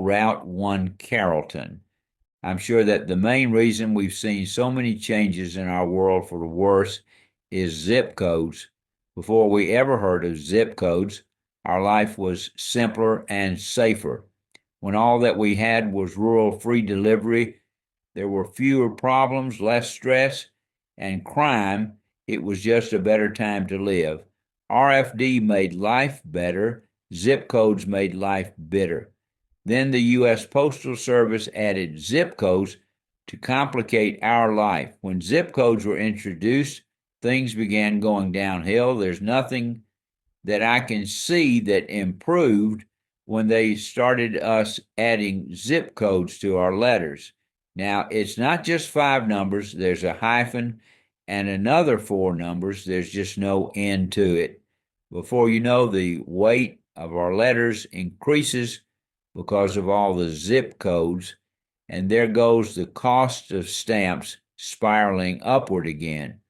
Route 1 Carrollton. I'm sure that the main reason we've seen so many changes in our world for the worse is zip codes. Before we ever heard of zip codes, our life was simpler and safer. When all that we had was rural free delivery, there were fewer problems, less stress, and crime. It was just a better time to live. RFD made life better, zip codes made life bitter. Then the U.S. Postal Service added zip codes to complicate our life. When zip codes were introduced, things began going downhill. There's nothing that I can see that improved when they started us adding zip codes to our letters. Now, it's not just 5 numbers, there's a hyphen and another 4 numbers. There's just no end to it. Before you know, the weight of our letters increases because of all the zip codes, and there goes the cost of stamps spiraling upward again.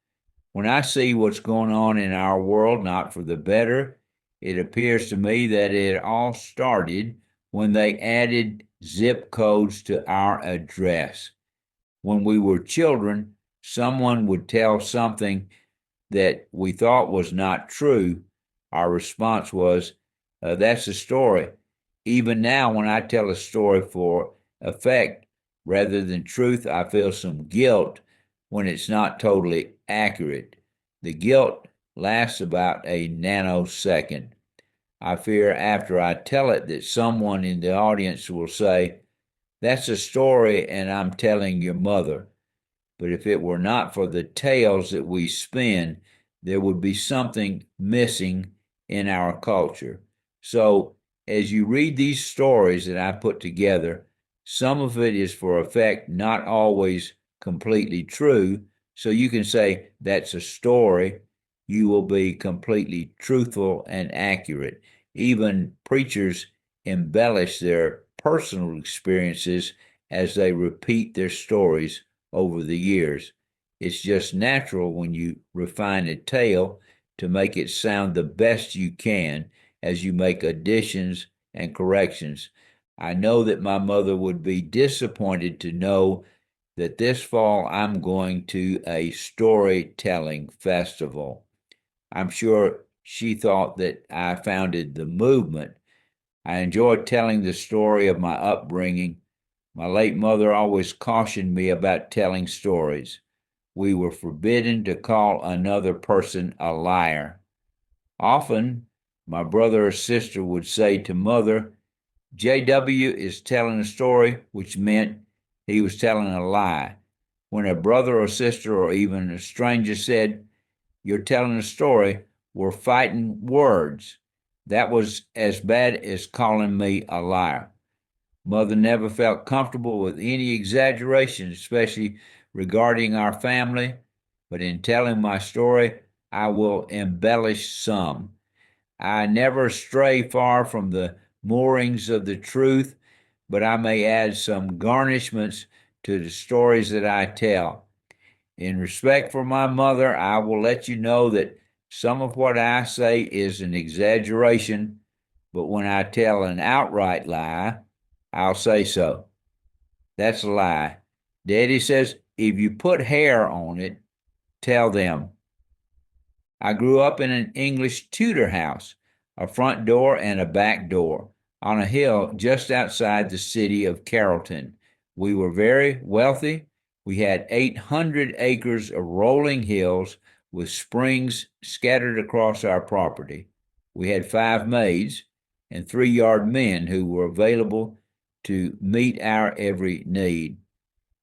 When I see what's going on in our world, not for the better, it appears to me that it all started when they added zip codes to our address. When we were children, someone would tell something that we thought was not true. Our response was, that's a story. Even now, when I tell a story for effect rather than truth, I feel some guilt when it's not totally accurate. The guilt lasts about a nanosecond. I fear after I tell it that someone in the audience will say, that's a story and I'm telling your mother. But if it were not for the tales that we spin, there would be something missing in our culture. So as you read these stories that I put together, some of it is for effect, not always completely true. So you can say that's a story. You will be completely truthful and accurate. Even preachers embellish their personal experiences as they repeat their stories over the years. It's just natural when you refine a tale to make it sound the best you can as you make additions and corrections. I know that my mother would be disappointed to know that this fall I'm going to a storytelling festival. I'm sure she thought that I founded the movement. I enjoyed telling the story of my upbringing. My late mother always cautioned me about telling stories. We were forbidden to call another person a liar. Often, my brother or sister would say to mother, JW is telling a story, which meant he was telling a lie. When a brother or sister or even a stranger said, you're telling a story, we're fighting words. That was as bad as calling me a liar. Mother never felt comfortable with any exaggeration, especially regarding our family, but in telling my story, I will embellish some. I never stray far from the moorings of the truth, but I may add some garnishments to the stories that I tell. In respect for my mother, I will let you know that some of what I say is an exaggeration, but when I tell an outright lie, I'll say so. That's a lie. Daddy says, if you put hair on it, tell them. I grew up in an English Tudor house, a front door and a back door, on a hill just outside the city of Carrollton. We were very wealthy. We had 800 acres of rolling hills with springs scattered across our property. We had 5 maids and 3-yard men who were available to meet our every need.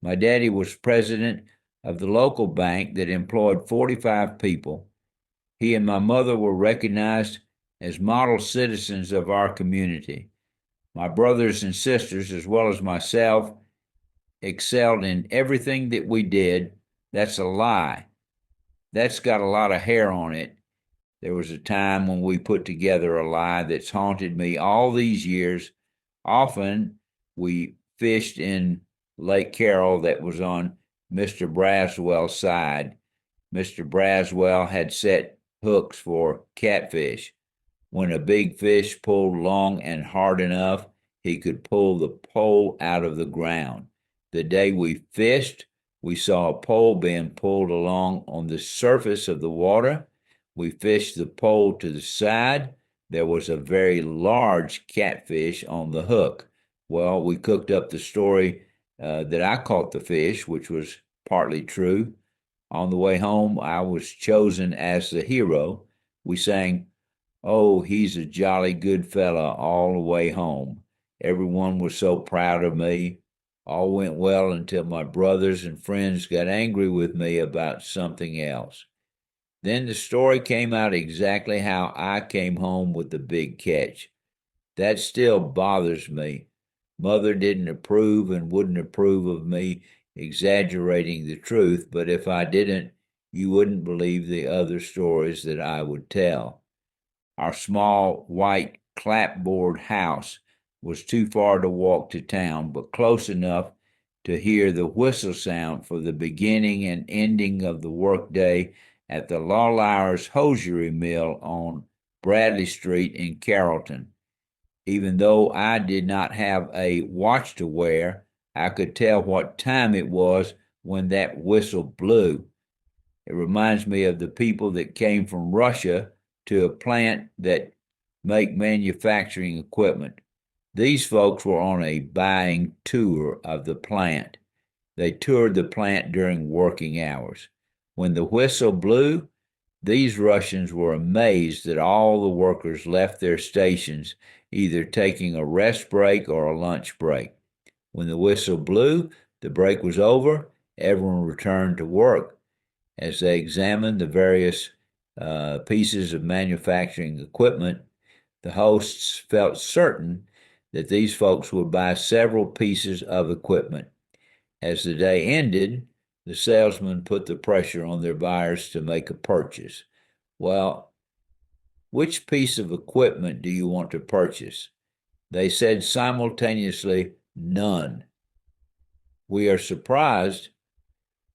My daddy was president of the local bank that employed 45 people. He and my mother were recognized as model citizens of our community. My brothers and sisters, as well as myself, excelled in everything that we did. That's a lie. That's got a lot of hair on it. There was a time when we put together a lie that's haunted me all these years. Often we fished in Lake Carroll that was on Mr. Braswell's side. Mr. Braswell had set hooks for catfish. When a big fish pulled long and hard enough, he could pull the pole out of the ground. The day we fished, we saw a pole being pulled along on the surface of the water. We fished the pole to the side. There was a very large catfish on the hook. Well, we cooked up the story that I caught the fish, which was partly true. On the way home, I was chosen as the hero. We sang, "Oh, he's a jolly good fella," all the way home. Everyone was so proud of me. All went well until my brothers and friends got angry with me about something else. Then the story came out exactly how I came home with the big catch. That still bothers me. Mother didn't approve and wouldn't approve of me exaggerating the truth, but if I didn't, you wouldn't believe the other stories that I would tell. Our small white clapboard house was too far to walk to town, but close enough to hear the whistle sound for the beginning and ending of the workday at the Lawlyer's hosiery mill on Bradley Street in Carrollton. Even though I did not have a watch to wear, I could tell what time it was when that whistle blew. It reminds me of the people that came from Russia to a plant that make manufacturing equipment. These folks were on a buying tour of the plant. They toured the plant during working hours. When the whistle blew, these Russians were amazed that all the workers left their stations, either taking a rest break or a lunch break. When the whistle blew, the break was over, everyone returned to work. As they examined the various pieces of manufacturing equipment, the hosts felt certain that these folks would buy several pieces of equipment. As the day ended, the salesman put the pressure on their buyers to make a purchase. Well, which piece of equipment do you want to purchase? They said simultaneously, none. We are surprised.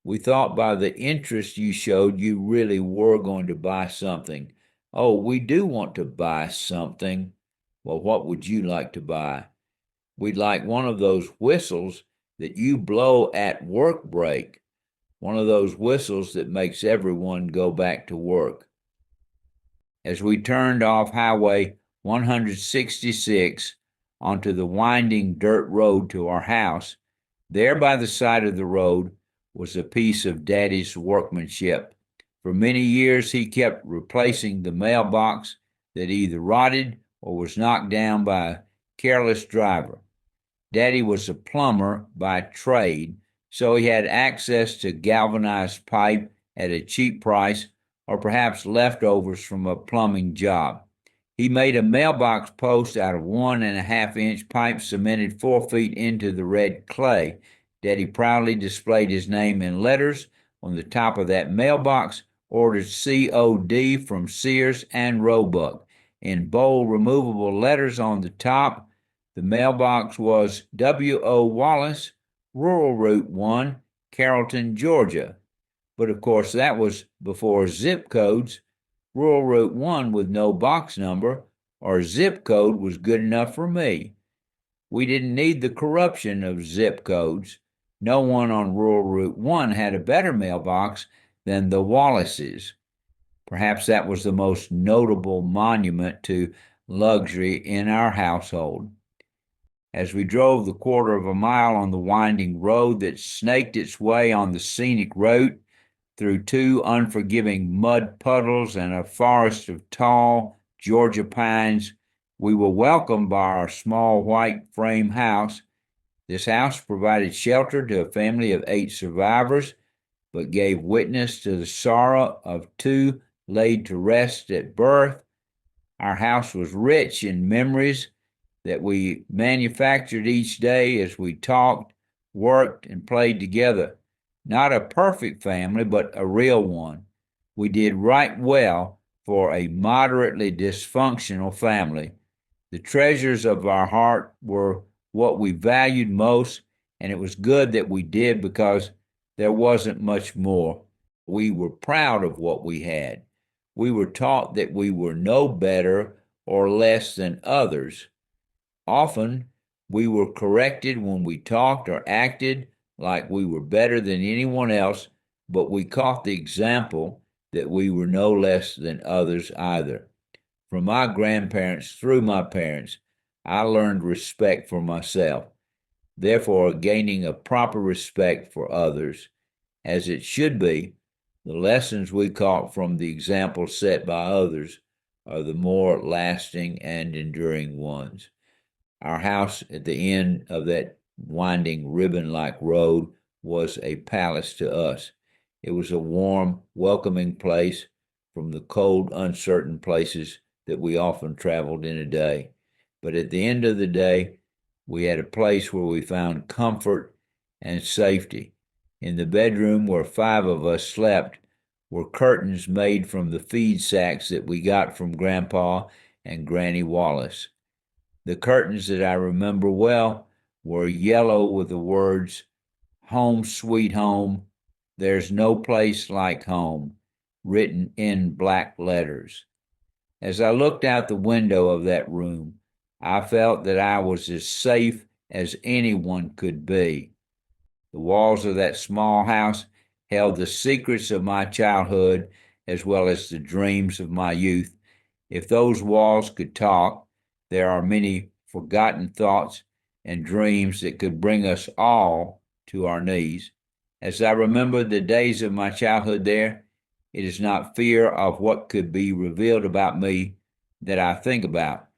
We thought by the interest you showed you really were going to buy something. Oh, we do want to buy something. Well, what would you like to buy? We'd like one of those whistles that you blow at work break, one of those whistles that makes everyone go back to work. As we turned off Highway 166 onto the winding dirt road to our house, there by the side of the road was a piece of Daddy's workmanship. For many years, he kept replacing the mailbox that either rotted or was knocked down by a careless driver. Daddy was a plumber by trade, so he had access to galvanized pipe at a cheap price or perhaps leftovers from a plumbing job. He made a mailbox post out of 1.5-inch pipe cemented 4 feet into the red clay. Daddy proudly displayed his name in letters on the top of that mailbox, ordered COD from Sears and Roebuck. In bold removable letters on the top, the mailbox was W.O. Wallace, Rural Route 1, Carrollton, Georgia. But of course, that was before zip codes. Rural Route 1 with no box number or zip code was good enough for me. We didn't need the corruption of zip codes. No one on Rural Route 1 had a better mailbox than the Wallaces. Perhaps that was the most notable monument to luxury in our household. As we drove the 1/4 mile on the winding road that snaked its way on the scenic route through 2 unforgiving mud puddles and a forest of tall Georgia pines, we were welcomed by our small white frame house. This house provided shelter to a family of 8 survivors, but gave witness to the sorrow of 2 laid to rest at birth. Our house was rich in memories that we manufactured each day as we talked, worked, and played together. Not a perfect family, but a real one. We did right well for a moderately dysfunctional family. The treasures of our heart were what we valued most, and it was good that we did because there wasn't much more. We were proud of what we had. We were taught that we were no better or less than others. Often, We were corrected when we talked or acted like we were better than anyone else, but we caught the example that we were no less than others either. From my grandparents through my parents, I learned respect for myself, therefore gaining a proper respect for others, as it should be. The lessons we caught from the example set by others are the more lasting and enduring ones. Our house at the end of that winding ribbon-like road was a palace to us. It was a warm, welcoming place from the cold, uncertain places that we often traveled in a day. But at the end of the day, we had a place where we found comfort and safety. In the bedroom where 5 of us slept were curtains made from the feed sacks that we got from Grandpa and Granny Wallace. The curtains that I remember well were yellow with the words, "Home Sweet Home, there's no place like home," written in black letters. As I looked out the window of that room, I felt that I was as safe as anyone could be. The walls of that small house held the secrets of my childhood as well as the dreams of my youth. If those walls could talk, there are many forgotten thoughts and dreams that could bring us all to our knees. As I remember the days of my childhood there, it is not fear of what could be revealed about me that I think about.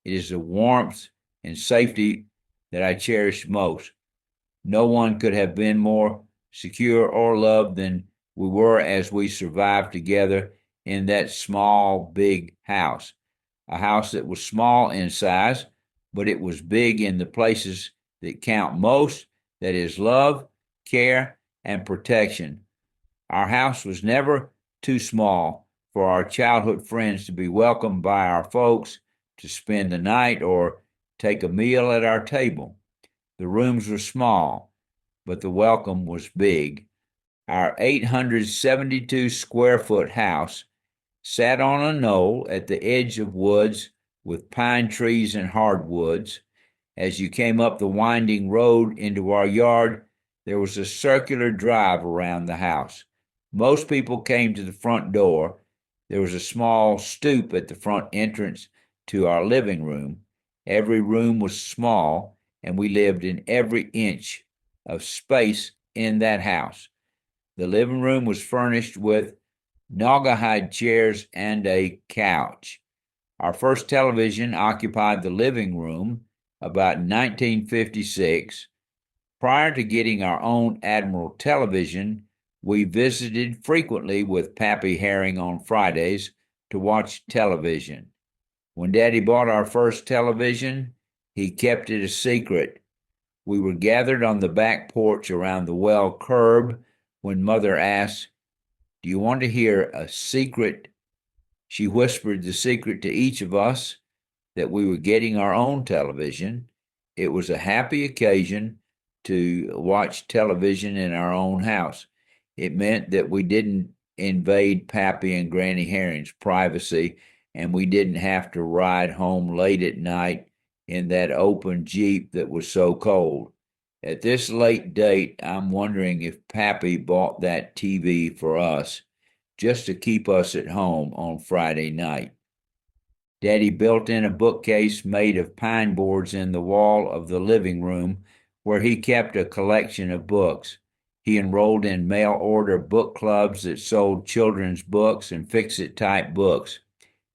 It is the warmth and safety that I cherish most. No one could have been more secure or loved than we were as we survived together in that small, big house. A house that was small in size, but it was big in the places that count most, that is love, care, and protection. Our house was never too small for our childhood friends to be welcomed by our folks, to spend the night, or take a meal at our table. The rooms were small, but the welcome was big. Our 872 square foot house sat on a knoll at the edge of woods with pine trees and hardwoods. As you came up the winding road into our yard, there was a circular drive around the house. Most people came to the front door. There was a small stoop at the front entrance to our living room. Every room was small, and we lived in every inch of space in that house. The living room was furnished with naugahyde chairs and a couch. Our first television occupied the living room about 1956. Prior to getting our own Admiral television, we visited frequently with Pappy Herring on Fridays to watch television. When Daddy bought our first television, he kept it a secret. We were gathered on the back porch around the well curb when Mother asked, "Do you want to hear a secret?" She whispered the secret to each of us, that we were getting our own television. It was a happy occasion to watch television in our own house. It meant that we didn't invade Pappy and Granny Herring's privacy, and we didn't have to ride home late at night in that open Jeep that was so cold. At this late date, I'm wondering if Pappy bought that TV for us just to keep us at home on Friday night. Daddy built in a bookcase made of pine boards in the wall of the living room where he kept a collection of books. He enrolled in mail order book clubs that sold children's books and fix-it type books.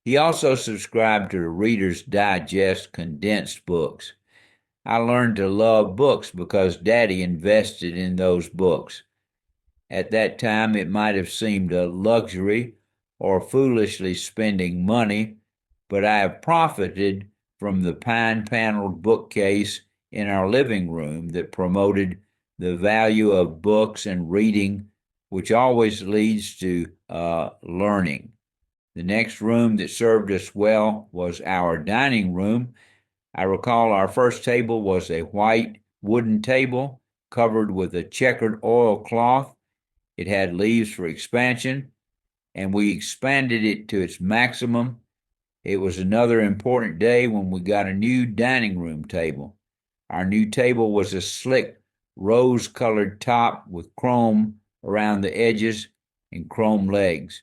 He also subscribed to the Reader's Digest condensed books. I learned to love books because Daddy invested in those books. At that time, it might have seemed a luxury or foolishly spending money, but I have profited from the pine-paneled bookcase in our living room that promoted the value of books and reading, which always leads to learning. The next room that served us well was our dining room. I recall our first table was a white wooden table covered with a checkered oilcloth. It had leaves for expansion, and we expanded it to its maximum. It was another important day when we got a new dining room table. Our new table was a slick rose-colored top with chrome around the edges and chrome legs.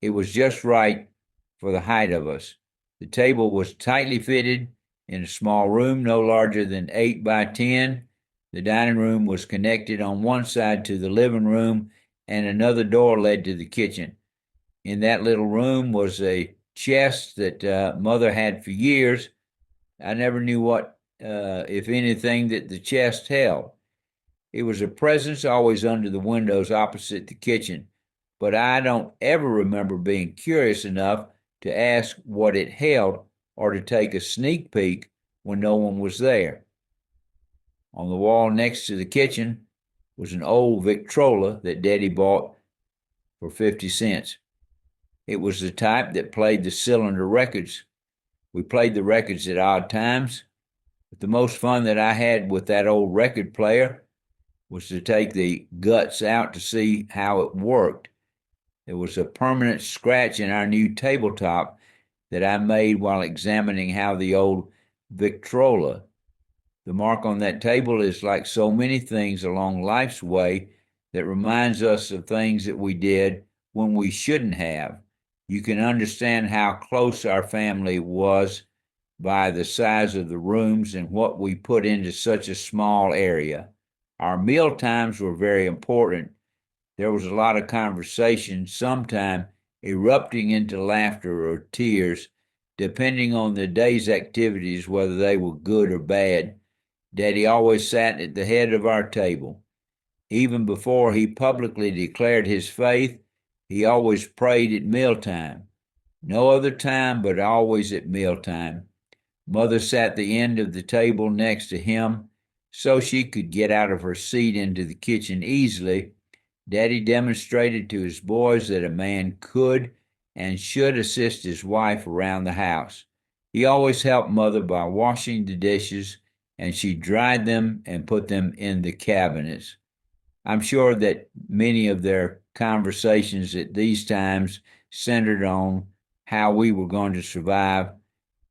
It was just right for the height of us. The table was tightly fitted in a small room no larger than 8 by 10. The dining room was connected on one side to the living room, and another door led to the kitchen. In that little room was a chest that Mother had for years. I never knew what, if anything, that the chest held. It was a presence always under the windows opposite the kitchen, but I don't ever remember being curious enough to ask what it held or to take a sneak peek when no one was there. On the wall next to the kitchen was an old Victrola that Daddy bought for 50 cents. It was the type that played the cylinder records. We played the records at odd times, but the most fun that I had with that old record player was to take the guts out to see how it worked. There was a permanent scratch in our new tabletop that I made while examining how the old Victrola. The mark on that table is like so many things along life's way that reminds us of things that we did when we shouldn't have. You can understand how close our family was by the size of the rooms and what we put into such a small area. Our meal times were very important. There was a lot of conversation, sometimes erupting into laughter or tears, depending on the day's activities, whether they were good or bad. Daddy always sat at the head of our table. Even before he publicly declared his faith, he always prayed at mealtime. No other time, but always at mealtime. Mother sat at the end of the table next to him so she could get out of her seat into the kitchen easily. Daddy demonstrated to his boys that a man could and should assist his wife around the house. He always helped Mother by washing the dishes, and she dried them and put them in the cabinets. I'm sure that many of their conversations at these times centered on how we were going to survive.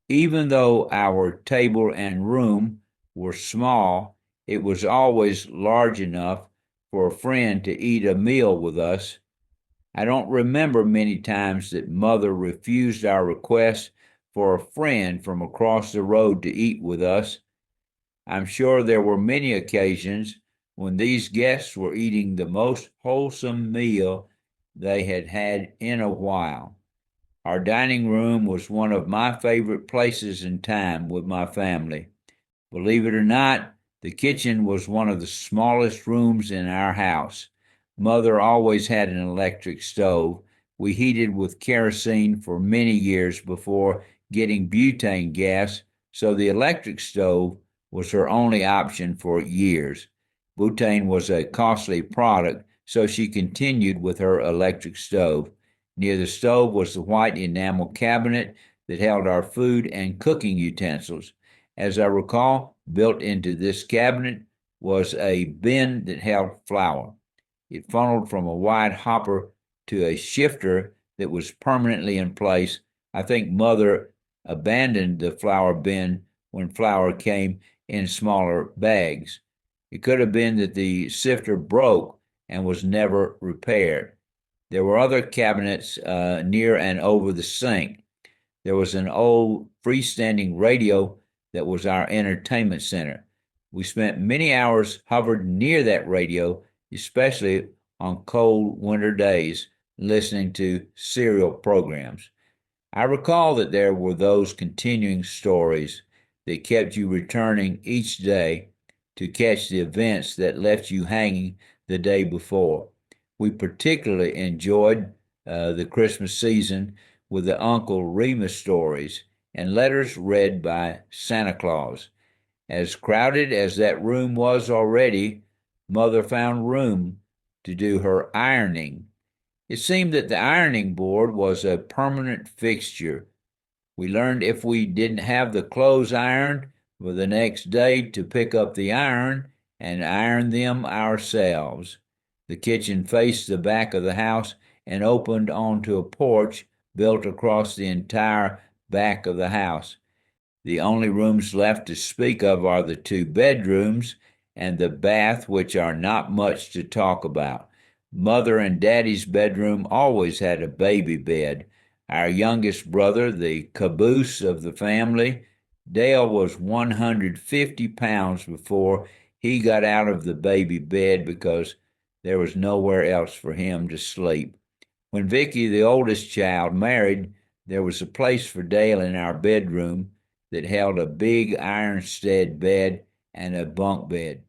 Even though our table and room were small, it was always large enough for a friend to eat a meal with us. I don't remember many times that Mother refused our request for a friend from across the road to eat with us. I'm sure there were many occasions when these guests were eating the most wholesome meal they had had in a while. Our dining room was one of my favorite places in time with my family. Believe it or not, the kitchen was one of the smallest rooms in our house. Mother always had an electric stove. We heated with kerosene for many years before getting butane gas, so the electric stove was her only option for years. Butane was a costly product, so she continued with her electric stove. Near the stove was the white enamel cabinet that held our food and cooking utensils. As I recall, built into this cabinet was a bin that held flour. It funneled from a wide hopper to a shifter that was permanently in place. I think Mother abandoned the flour bin when flour came in smaller bags. It could have been that the sifter broke and was never repaired. There were other cabinets near and over the sink. There was an old freestanding radio that was our entertainment center. We spent many hours hovered near that radio, especially on cold winter days, listening to serial programs. I recall that there were those continuing stories that kept you returning each day to catch the events that left you hanging the day before. We particularly enjoyed the Christmas season with the Uncle Remus stories and letters read by Santa Claus. As crowded as that room was already, Mother found room to do her ironing. It seemed that the ironing board was a permanent fixture. We learned if we didn't have the clothes ironed for the next day to pick up the iron and iron them ourselves. The kitchen faced the back of the house and opened onto a porch built across the entire back of the house. The only rooms left to speak of are the two bedrooms and the bath, which are not much to talk about. Mother and Daddy's bedroom always had a baby bed. Our youngest brother, the caboose of the family, Dale, was 150 pounds before he got out of the baby bed because there was nowhere else for him to sleep. When Vicky, the oldest child, married, there was a place for Dale in our bedroom that held a big ironstead bed and a bunk bed.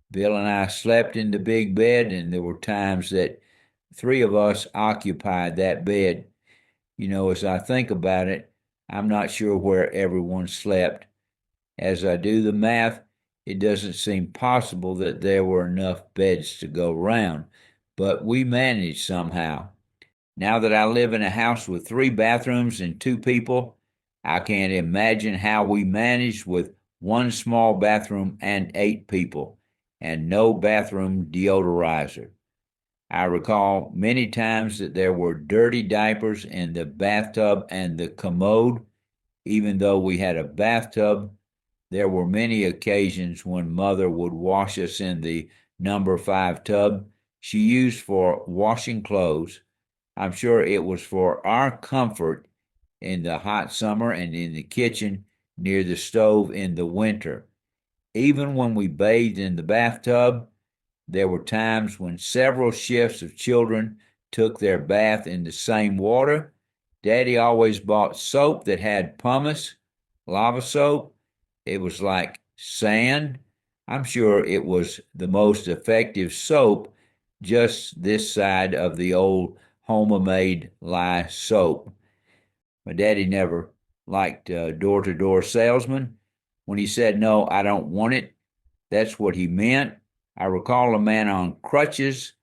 Bill and I slept in the big bed, and there were times that three of us occupied that bed. As I think about it, I'm not sure where everyone slept. As I do the math, it doesn't seem possible that there were enough beds to go round, but we managed somehow. Now that I live in a house with three bathrooms and two people, I can't imagine how we managed with one small bathroom and 8 people, and no bathroom deodorizer. I recall many times that there were dirty diapers in the bathtub and the commode. Even though we had a bathtub, there were many occasions when Mother would wash us in the number 5 tub she used for washing clothes. I'm sure it was for our comfort in the hot summer and in the kitchen near the stove in the winter. Even when we bathed in the bathtub, there were times when several shifts of children took their bath in the same water. Daddy always bought soap that had pumice, lava soap. It was like sand. I'm sure it was the most effective soap just this side of the old homemade lye soap. My daddy never liked door-to-door salesmen. When he said, "No, I don't want it," that's what he meant. I recall a man on crutches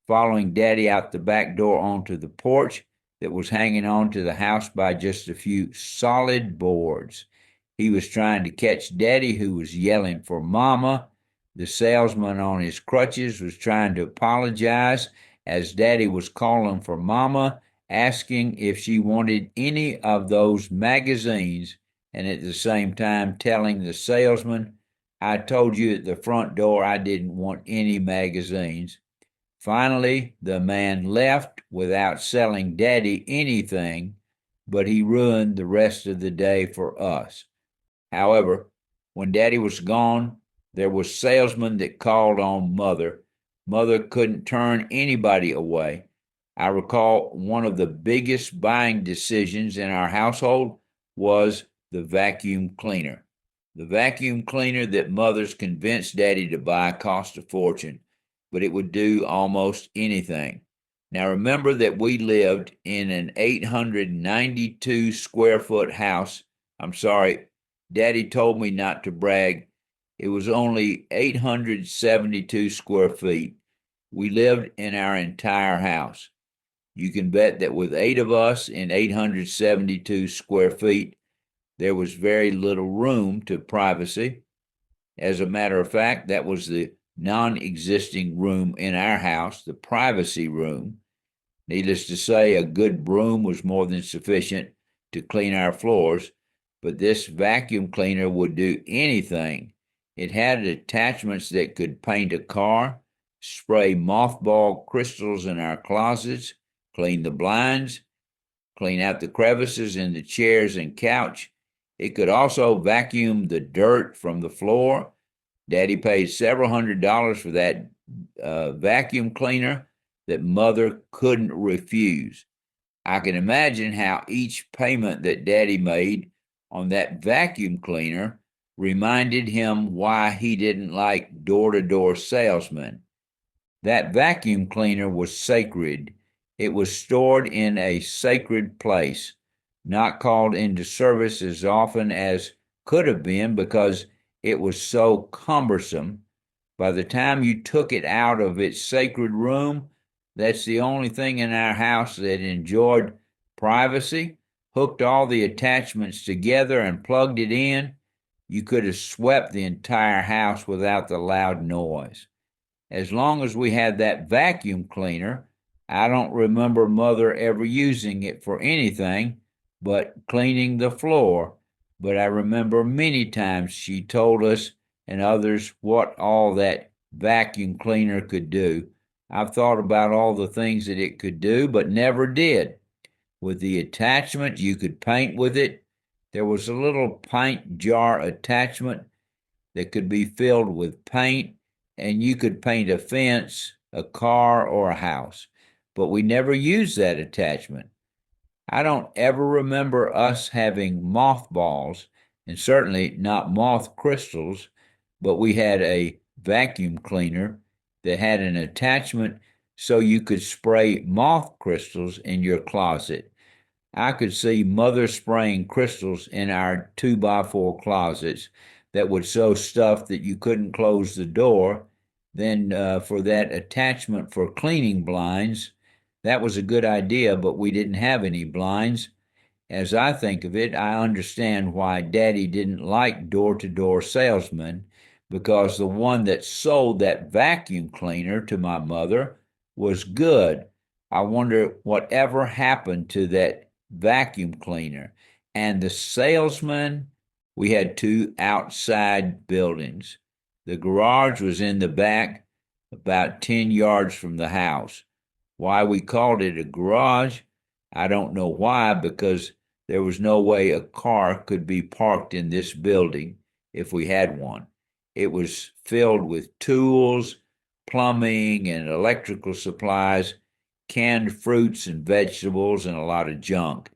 following Daddy out the back door onto the porch that was hanging on to the house by just a few solid boards. He was trying to catch Daddy, who was yelling for Mama. The salesman on his crutches was trying to apologize as Daddy was calling for Mama, asking if she wanted any of those magazines, and at the same time telling the salesman, "I told you at the front door I didn't want any magazines." Finally, the man left without selling Daddy anything, but he ruined the rest of the day for us. However, when Daddy was gone, there were salesmen that called on Mother. Mother couldn't turn anybody away. I recall one of the biggest buying decisions in our household was the vacuum cleaner. The vacuum cleaner that Mother's convinced Daddy to buy cost a fortune, but it would do almost anything. Now remember that we lived in an 892 square foot house. I'm sorry, Daddy told me not to brag. It was only 872 square feet. We lived in our entire house. You can bet that with 8 of us in 872 square feet, there was very little room to privacy. As a matter of fact, that was the non-existing room in our house, the privacy room. Needless to say, a good broom was more than sufficient to clean our floors, but this vacuum cleaner would do anything. It had attachments that could paint a car, spray mothball crystals in our closets, clean the blinds, clean out the crevices in the chairs and couch. It could also vacuum the dirt from the floor. Daddy paid several $100s for that vacuum cleaner that Mother couldn't refuse. I can imagine how each payment that Daddy made on that vacuum cleaner reminded him why he didn't like door-to-door salesmen. That vacuum cleaner was sacred. It was stored in a sacred place, not called into service as often as could have been because it was so cumbersome. By the time you took it out of its sacred room, that's the only thing in our house that enjoyed privacy. Hooked all the attachments together and plugged it in, you could have swept the entire house without the loud noise. As long as we had that vacuum cleaner, I don't remember Mother ever using it for anything but cleaning the floor. but I remember many times she told us and others what all that vacuum cleaner could do. I've thought about all the things that it could do, but never did. With the attachment, you could paint with it. There was a little paint jar attachment that could be filled with paint, and you could paint a fence, a car, or a house. But we never used that attachment. I don't ever remember us having mothballs, and certainly not moth crystals, but we had a vacuum cleaner that had an attachment so you could spray moth crystals in your closet. I could see mother spraying crystals in our 2x4 closets that would so stuff that you couldn't close the door. Then, for that attachment for cleaning blinds, that was a good idea, but we didn't have any blinds. As I think of it, I understand why Daddy didn't like door to door salesmen, because the one that sold that vacuum cleaner to my mother was good. I wonder whatever happened to that vacuum cleaner. And the salesman, we had two outside buildings. The garage was in the back, about 10 yards from the house. Why we called it a garage, I don't know why, because there was no way a car could be parked in this building if we had one. It was filled with tools, plumbing, and electrical supplies, canned fruits and vegetables, and a lot of junk.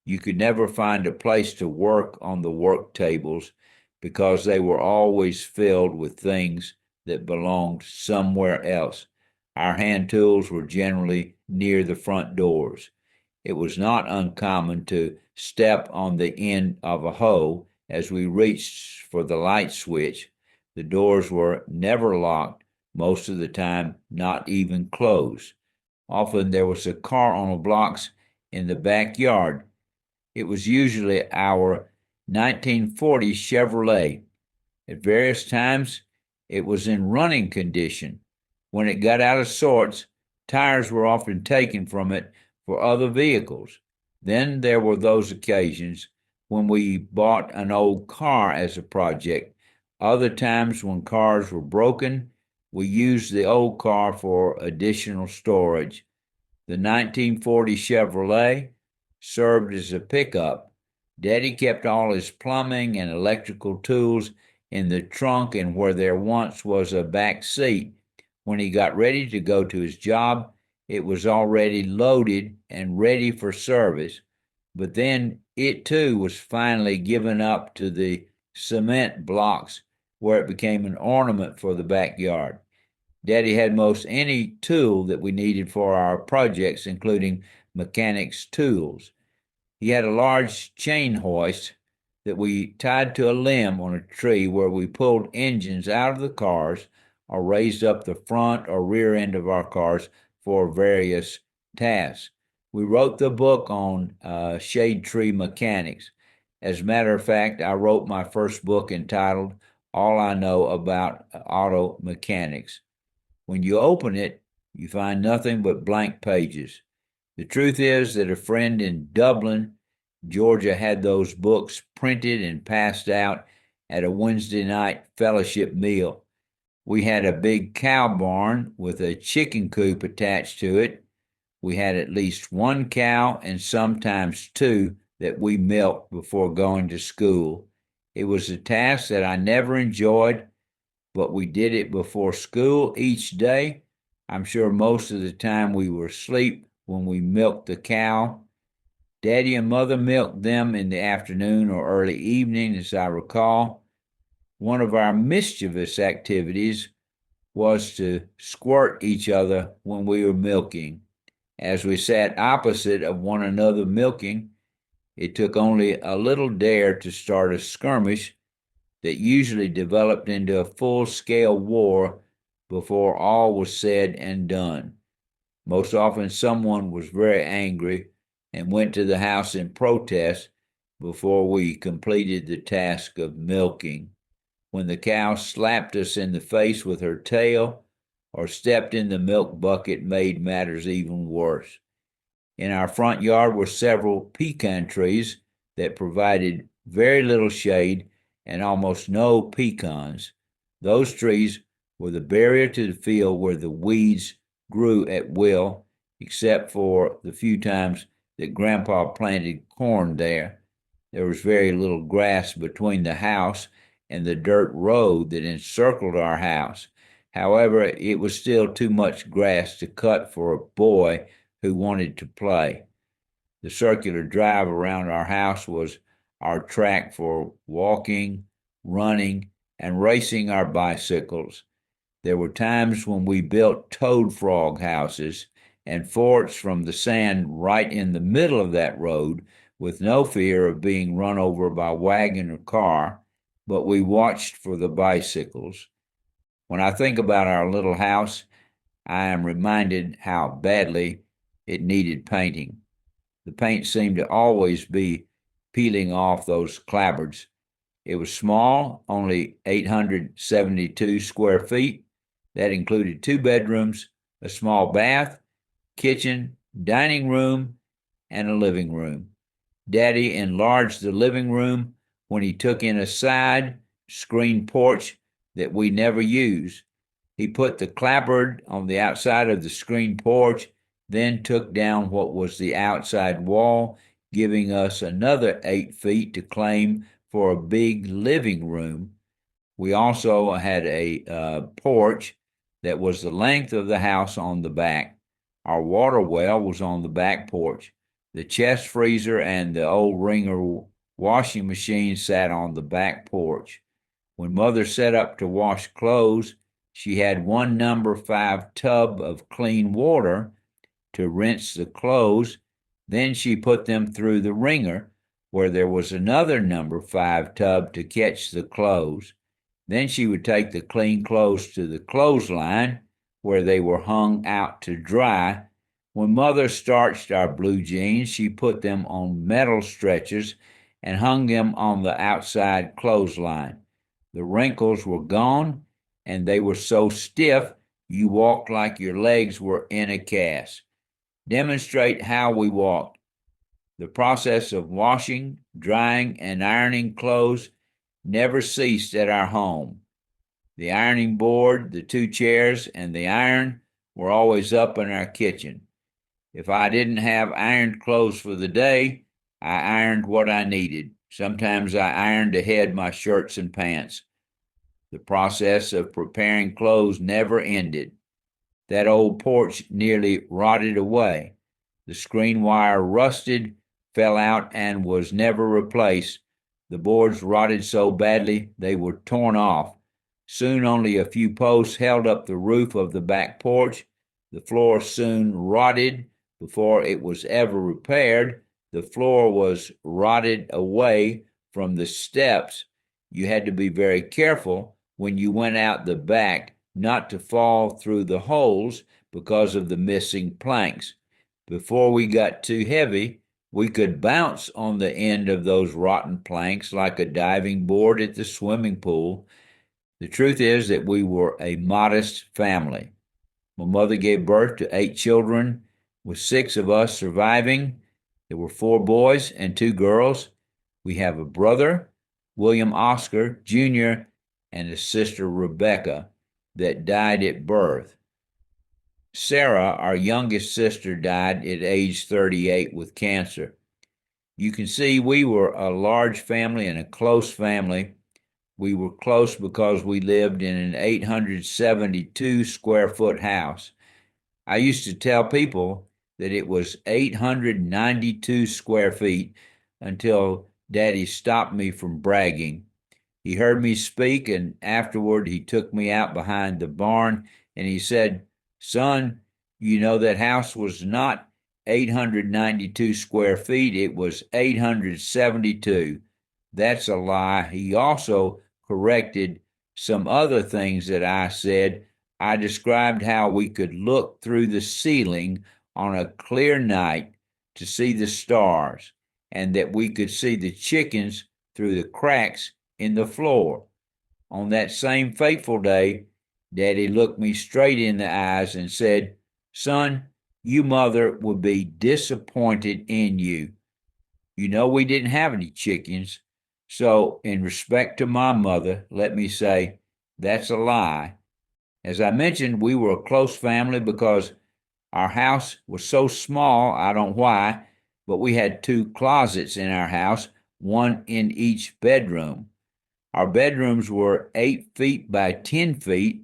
You could never find a place to work on the work tables because they were always filled with things that belonged somewhere else. Our hand tools were generally near the front doors. It was not uncommon to step on the end of a hoe as we reached for the light switch. The doors were never locked, most of the time not even closed. Often there was a car on the blocks in the backyard. It was usually our 1940 Chevrolet. At various times, it was in running condition. When it got out of sorts, tires were often taken from it for other vehicles. Then there were those occasions when we bought an old car as a project. Other times, when cars were broken, we used the old car for additional storage. The 1940 Chevrolet served as a pickup. Daddy kept all his plumbing and electrical tools in the trunk and where there once was a back seat. When he got ready to go to his job, it was already loaded and ready for service. But then it too was finally given up to the cement blocks where it became an ornament for the backyard. Daddy had most any tool that we needed for our projects, including mechanics' tools. He had a large chain hoist that we tied to a limb on a tree where we pulled engines out of the cars or raised up the front or rear end of our cars for various tasks. We wrote the book on shade tree mechanics. As a matter of fact, I wrote my first book entitled All I Know About Auto Mechanics. When you open it, you find nothing but blank pages. The truth is that a friend in Dublin, Georgia, had those books printed and passed out at a Wednesday night fellowship meal. We had a big cow barn with a chicken coop attached to it. We had at least one cow and sometimes two that we milked before going to school. It was a task that I never enjoyed, but we did it before school each day. I'm sure most of the time we were asleep when we milked the cow. Daddy and Mother milked them in the afternoon or early evening, as I recall. One of our mischievous activities was to squirt each other when we were milking. As we sat opposite of one another milking, it took only a little dare to start a skirmish that usually developed into a full-scale war before all was said and done. Most often someone was very angry and went to the house in protest before we completed the task of milking. When the cow slapped us in the face with her tail or stepped in the milk bucket made matters even worse. In our front yard were several pecan trees that provided very little shade, and almost no pecans. Those trees were the barrier to the field where the weeds grew at will, except for the few times that Grandpa planted corn there. There was very little grass between the house and the dirt road that encircled our house. However, it was still too much grass to cut for a boy who wanted to play. The circular drive around our house was our track for walking, running, and racing our bicycles. There were times when we built toad frog houses and forts from the sand right in the middle of that road with no fear of being run over by wagon or car, but we watched for the bicycles. When I think about our little house, I am reminded how badly it needed painting. The paint seemed to always be peeling off those clapboards. It was small, only 872 square feet. That included 2 bedrooms, a small bath, kitchen, dining room, and a living room. Daddy enlarged the living room when he took in a side screen porch that we never used. He put the clapboard on the outside of the screen porch, then took down what was the outside wall, giving us another 8 feet to claim for a big living room. We also had a porch that was the length of the house on the back. Our water well was on the back porch. The chest freezer and the old Ringer washing machine sat on the back porch. When Mother set up to wash clothes, she had one number 5 tub of clean water to rinse the clothes. Then she put them through the wringer, where there was another number 5 tub to catch the clothes. Then she would take the clean clothes to the clothesline, where they were hung out to dry. When Mother starched our blue jeans, she put them on metal stretchers and hung them on the outside clothesline. The wrinkles were gone, and they were so stiff you walked like your legs were in a cast. Demonstrate how we walked. The process of washing, drying, and ironing clothes never ceased at our home. The ironing board, the 2 chairs, and the iron were always up in our kitchen. If I didn't have ironed clothes for the day, I ironed what I needed. Sometimes I ironed ahead my shirts and pants. The process of preparing clothes never ended. That old porch nearly rotted away. The screen wire rusted, fell out, and was never replaced. The boards rotted so badly they were torn off. Soon only a few posts held up the roof of the back porch. The floor soon rotted before it was ever repaired. The floor was rotted away from the steps. You had to be very careful when you went out the back not to fall through the holes because of the missing planks. Before we got too heavy, we could bounce on the end of those rotten planks like a diving board at the swimming pool. The truth is that we were a modest family. My mother gave birth to 8 children, with 6 of us surviving. There were 4 boys and 2 girls. We have a brother, William Oscar Jr., and a sister, Rebecca, that died at birth. Sarah, our youngest sister, died at age 38 with cancer. You can see we were a large family and a close family. We were close because we lived in an 872 square foot house. I used to tell people that it was 892 square feet until Daddy stopped me from bragging. He heard me speak, and afterward he took me out behind the barn and he said, "Son, you know that house was not 892 square feet, it was 872. That's a lie." He also corrected some other things that I said. I described how we could look through the ceiling on a clear night to see the stars, and that we could see the chickens through the cracks in the floor. On that same fateful day, Daddy looked me straight in the eyes and said, "Son, your mother would be disappointed in you. You know we didn't have any chickens. So, in respect to my mother, let me say that's a lie. As I mentioned, we were a close family because our house was so small, I don't know why, but we had two closets in our house, one in each bedroom. Our bedrooms were 8 feet by 10 feet.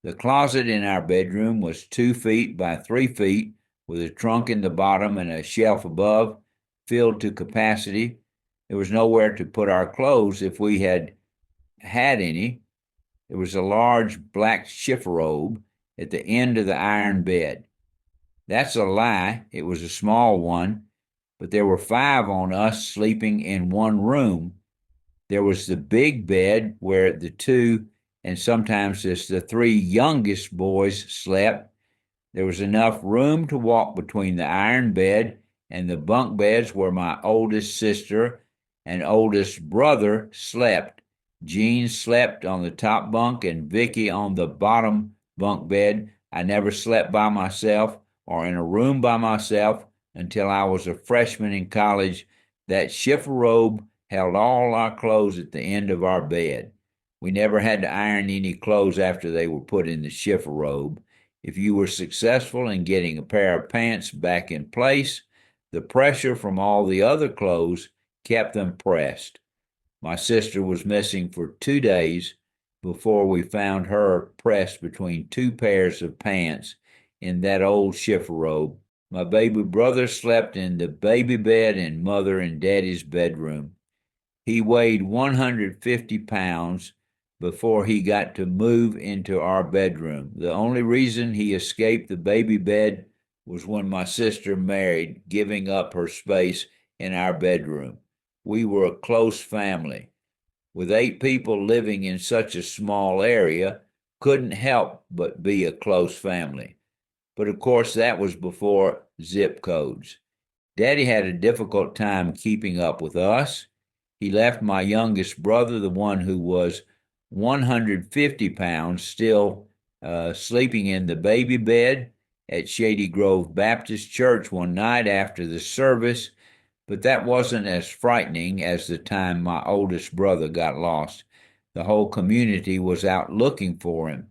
The closet in our bedroom was 2 feet by 3 feet, with a trunk in the bottom and a shelf above, filled to capacity. There was nowhere to put our clothes if we had any. There was a large black chifforobe at the end of the iron bed. That's a lie. It was a small one, but there were 5 on us sleeping in one room. There was the big bed where the 2 and sometimes just the 3 youngest boys slept. There was enough room to walk between the iron bed and the bunk beds where my oldest sister and oldest brother slept. Jean slept on the top bunk and Vicky on the bottom bunk bed. I never slept by myself or in a room by myself until I was a freshman in college. That chifforobe held all our clothes at the end of our bed. We never had to iron any clothes after they were put in the chifforobe. If you were successful in getting a pair of pants back in place, the pressure from all the other clothes kept them pressed. My sister was missing for 2 days before we found her pressed between 2 pairs of pants in that old chifforobe. My baby brother slept in the baby bed in Mother and Daddy's bedroom. He weighed 150 pounds before he got to move into our bedroom. The only reason he escaped the baby bed was when my sister married, giving up her space in our bedroom. We were a close family. With 8 people living in such a small area, couldn't help but be a close family. But of course, that was before zip codes. Daddy had a difficult time keeping up with us. He left my youngest brother, the one who was 150 pounds, still sleeping in the baby bed at Shady Grove Baptist Church one night after the service, but that wasn't as frightening as the time my oldest brother got lost. The whole community was out looking for him.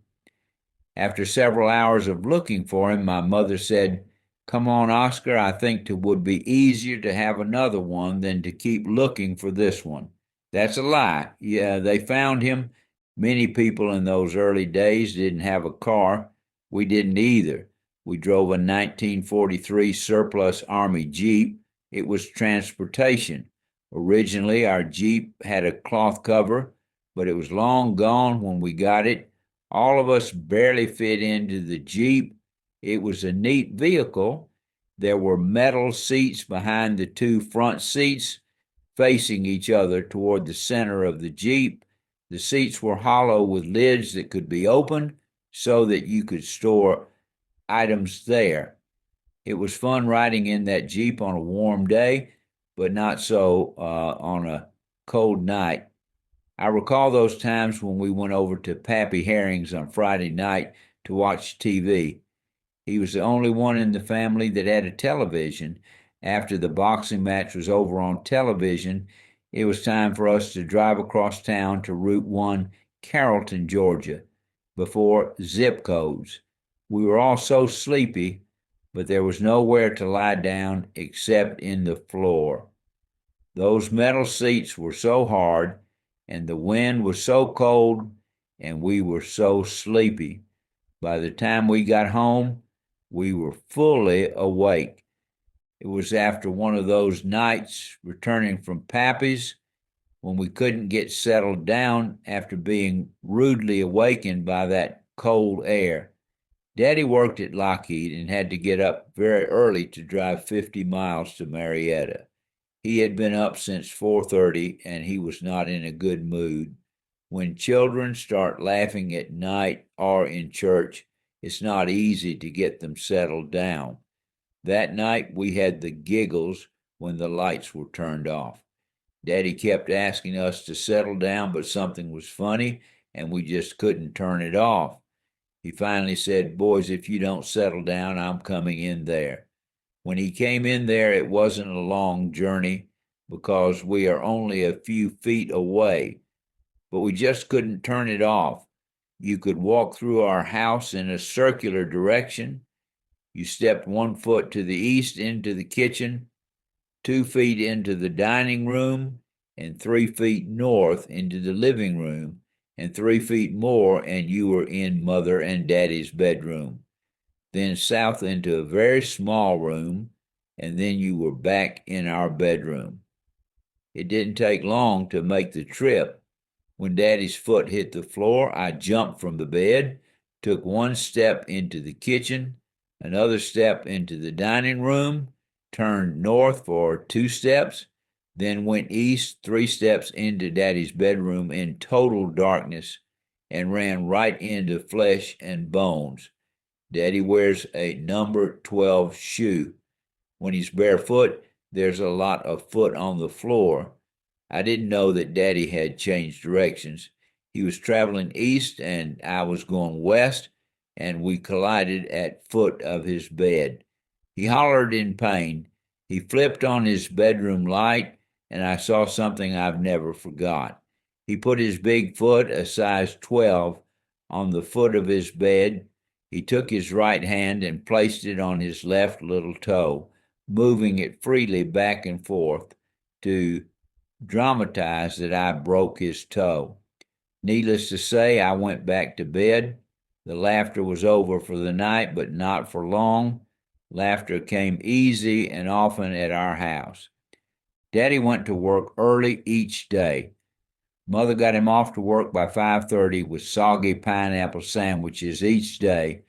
After several hours of looking for him, my mother said, "Come on, Oscar, I think it would be easier to have another one than to keep looking for this one." That's a lie. Yeah, they found him. Many people in those early days didn't have a car. We didn't either. We drove a 1943 surplus Army Jeep. It was transportation. Originally, our Jeep had a cloth cover, but it was long gone when we got it. All of us barely fit into the Jeep. It was a neat vehicle. There were metal seats behind the 2 front seats facing each other toward the center of the Jeep. The seats were hollow with lids that could be opened so that you could store items there. It was fun riding in that Jeep on a warm day, but not so on a cold night. I recall those times when we went over to Pappy Herring's on Friday night to watch TV. He was the only one in the family that had a television. After the boxing match was over on television, it was time for us to drive across town to Route 1, Carrollton, Georgia, before zip codes. We were all so sleepy, but there was nowhere to lie down except in the floor. Those metal seats were so hard, and the wind was so cold, and we were so sleepy. By the time we got home, we were fully awake. It was after one of those nights returning from Pappy's when we couldn't get settled down after being rudely awakened by that cold air. Daddy worked at Lockheed and had to get up very early to drive 50 miles to Marietta. He had been up since 4:30 and he was not in a good mood. When children start laughing at night or in church, it's not easy to get them settled down. That night we had the giggles when the lights were turned off. Daddy kept asking us to settle down, but something was funny and we just couldn't turn it off. He finally said, "Boys, if you don't settle down, I'm coming in there." When he came in there, it wasn't a long journey. because we are only a few feet away, but we just couldn't turn it off. You could walk through our house in a circular direction. You stepped 1 foot to the east into the kitchen, 2 feet into the dining room, and 3 feet north into the living room, and 3 feet more, and you were in Mother and Daddy's bedroom. Then south into a very small room, and then you were back in our bedroom. It didn't take long to make the trip. When Daddy's foot hit the floor, I jumped from the bed, took 1 step into the kitchen, another step into the dining room, turned north for 2 steps, then went east 3 steps into Daddy's bedroom in total darkness, and ran right into flesh and bones. Daddy wears a number 12 shoe. When he's barefoot, there's a lot of foot on the floor. I didn't know that Daddy had changed directions. He was traveling east and I was going west, and we collided at foot of his bed. He hollered in pain. He flipped on his bedroom light, and I saw something I've never forgot. He put his big foot, a size 12, on the foot of his bed. He took his right hand and placed it on his left little toe, moving it freely back and forth to dramatize that I broke his toe. Needless to say, I went back to bed. The laughter was over for the night, but not for long. Laughter came easy and often at our house. Daddy went to work early each day. Mother got him off to work by 5:30 with soggy pineapple sandwiches each day.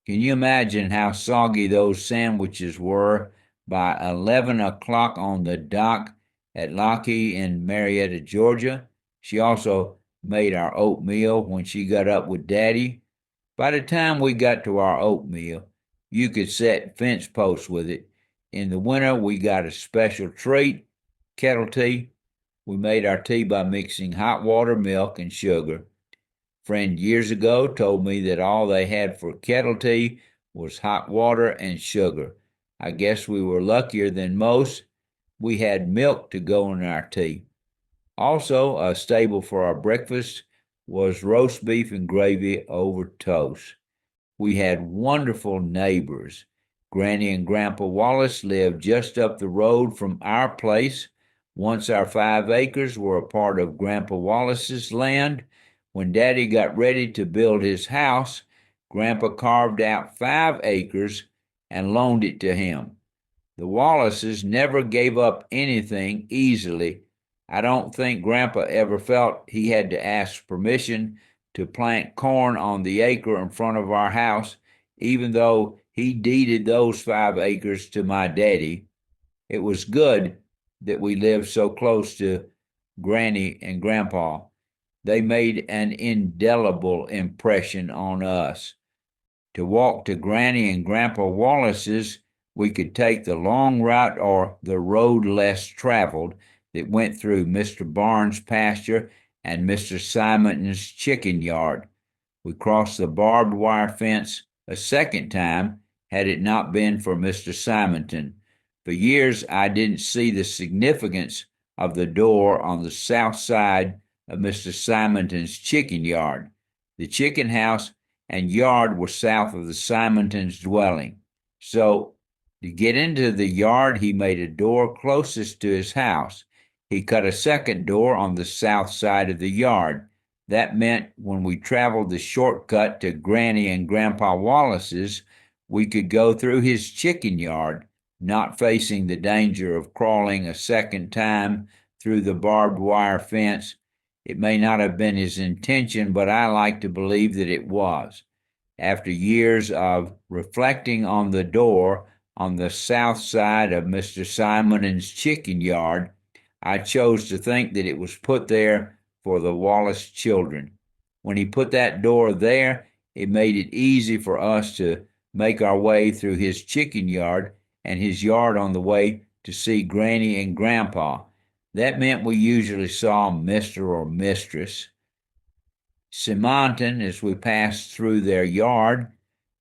Can you imagine how soggy those sandwiches were by 11 o'clock on the dock at Lockheed in Marietta, Georgia? She also made our oatmeal when she got up with Daddy. By the time we got to our oatmeal, you could set fence posts with it. In the winter, we got a special treat, kettle tea. We made our tea by mixing hot water, milk, and sugar. Friend years ago told me that all they had for kettle tea was hot water and sugar. I guess we were luckier than most. We had milk to go in our tea. Also, a staple for our breakfast was roast beef and gravy over toast. We had wonderful neighbors. Granny and Grandpa Wallace lived just up the road from our place. Once our 5 acres were a part of Grandpa Wallace's land. When Daddy got ready to build his house, Grandpa carved out 5 acres and loaned it to him. The Wallaces never gave up anything easily. I don't think Grandpa ever felt he had to ask permission to plant corn on the acre in front of our house, even though he deeded those 5 acres to my daddy. It was good that we lived so close to Granny and Grandpa. They made an indelible impression on us. To walk to Granny and Grandpa Wallace's, we could take the long route or the road less traveled that went through Mr. Barnes' pasture and Mr. Simonton's chicken yard. We crossed the barbed wire fence a second time had it not been for Mr. Simonton. For years, I didn't see the significance of the door on the south side of Mr. Simonton's chicken yard. The chicken house and yard were south of the Simonton's dwelling. So, to get into the yard, he made a door closest to his house. He cut a second door on the south side of the yard. That meant when we traveled the shortcut to Granny and Grandpa Wallace's, we could go through his chicken yard, not facing the danger of crawling a second time through the barbed wire fence. It may not have been his intention, but I like to believe that it was. After years of reflecting on the door on the south side of Mr. Simonton's chicken yard, I chose to think that it was put there for the Wallace children. When he put that door there, it made it easy for us to make our way through his chicken yard and his yard on the way to see Granny and Grandpa. That meant we usually saw Mr. or Mistress Simonton as we passed through their yard.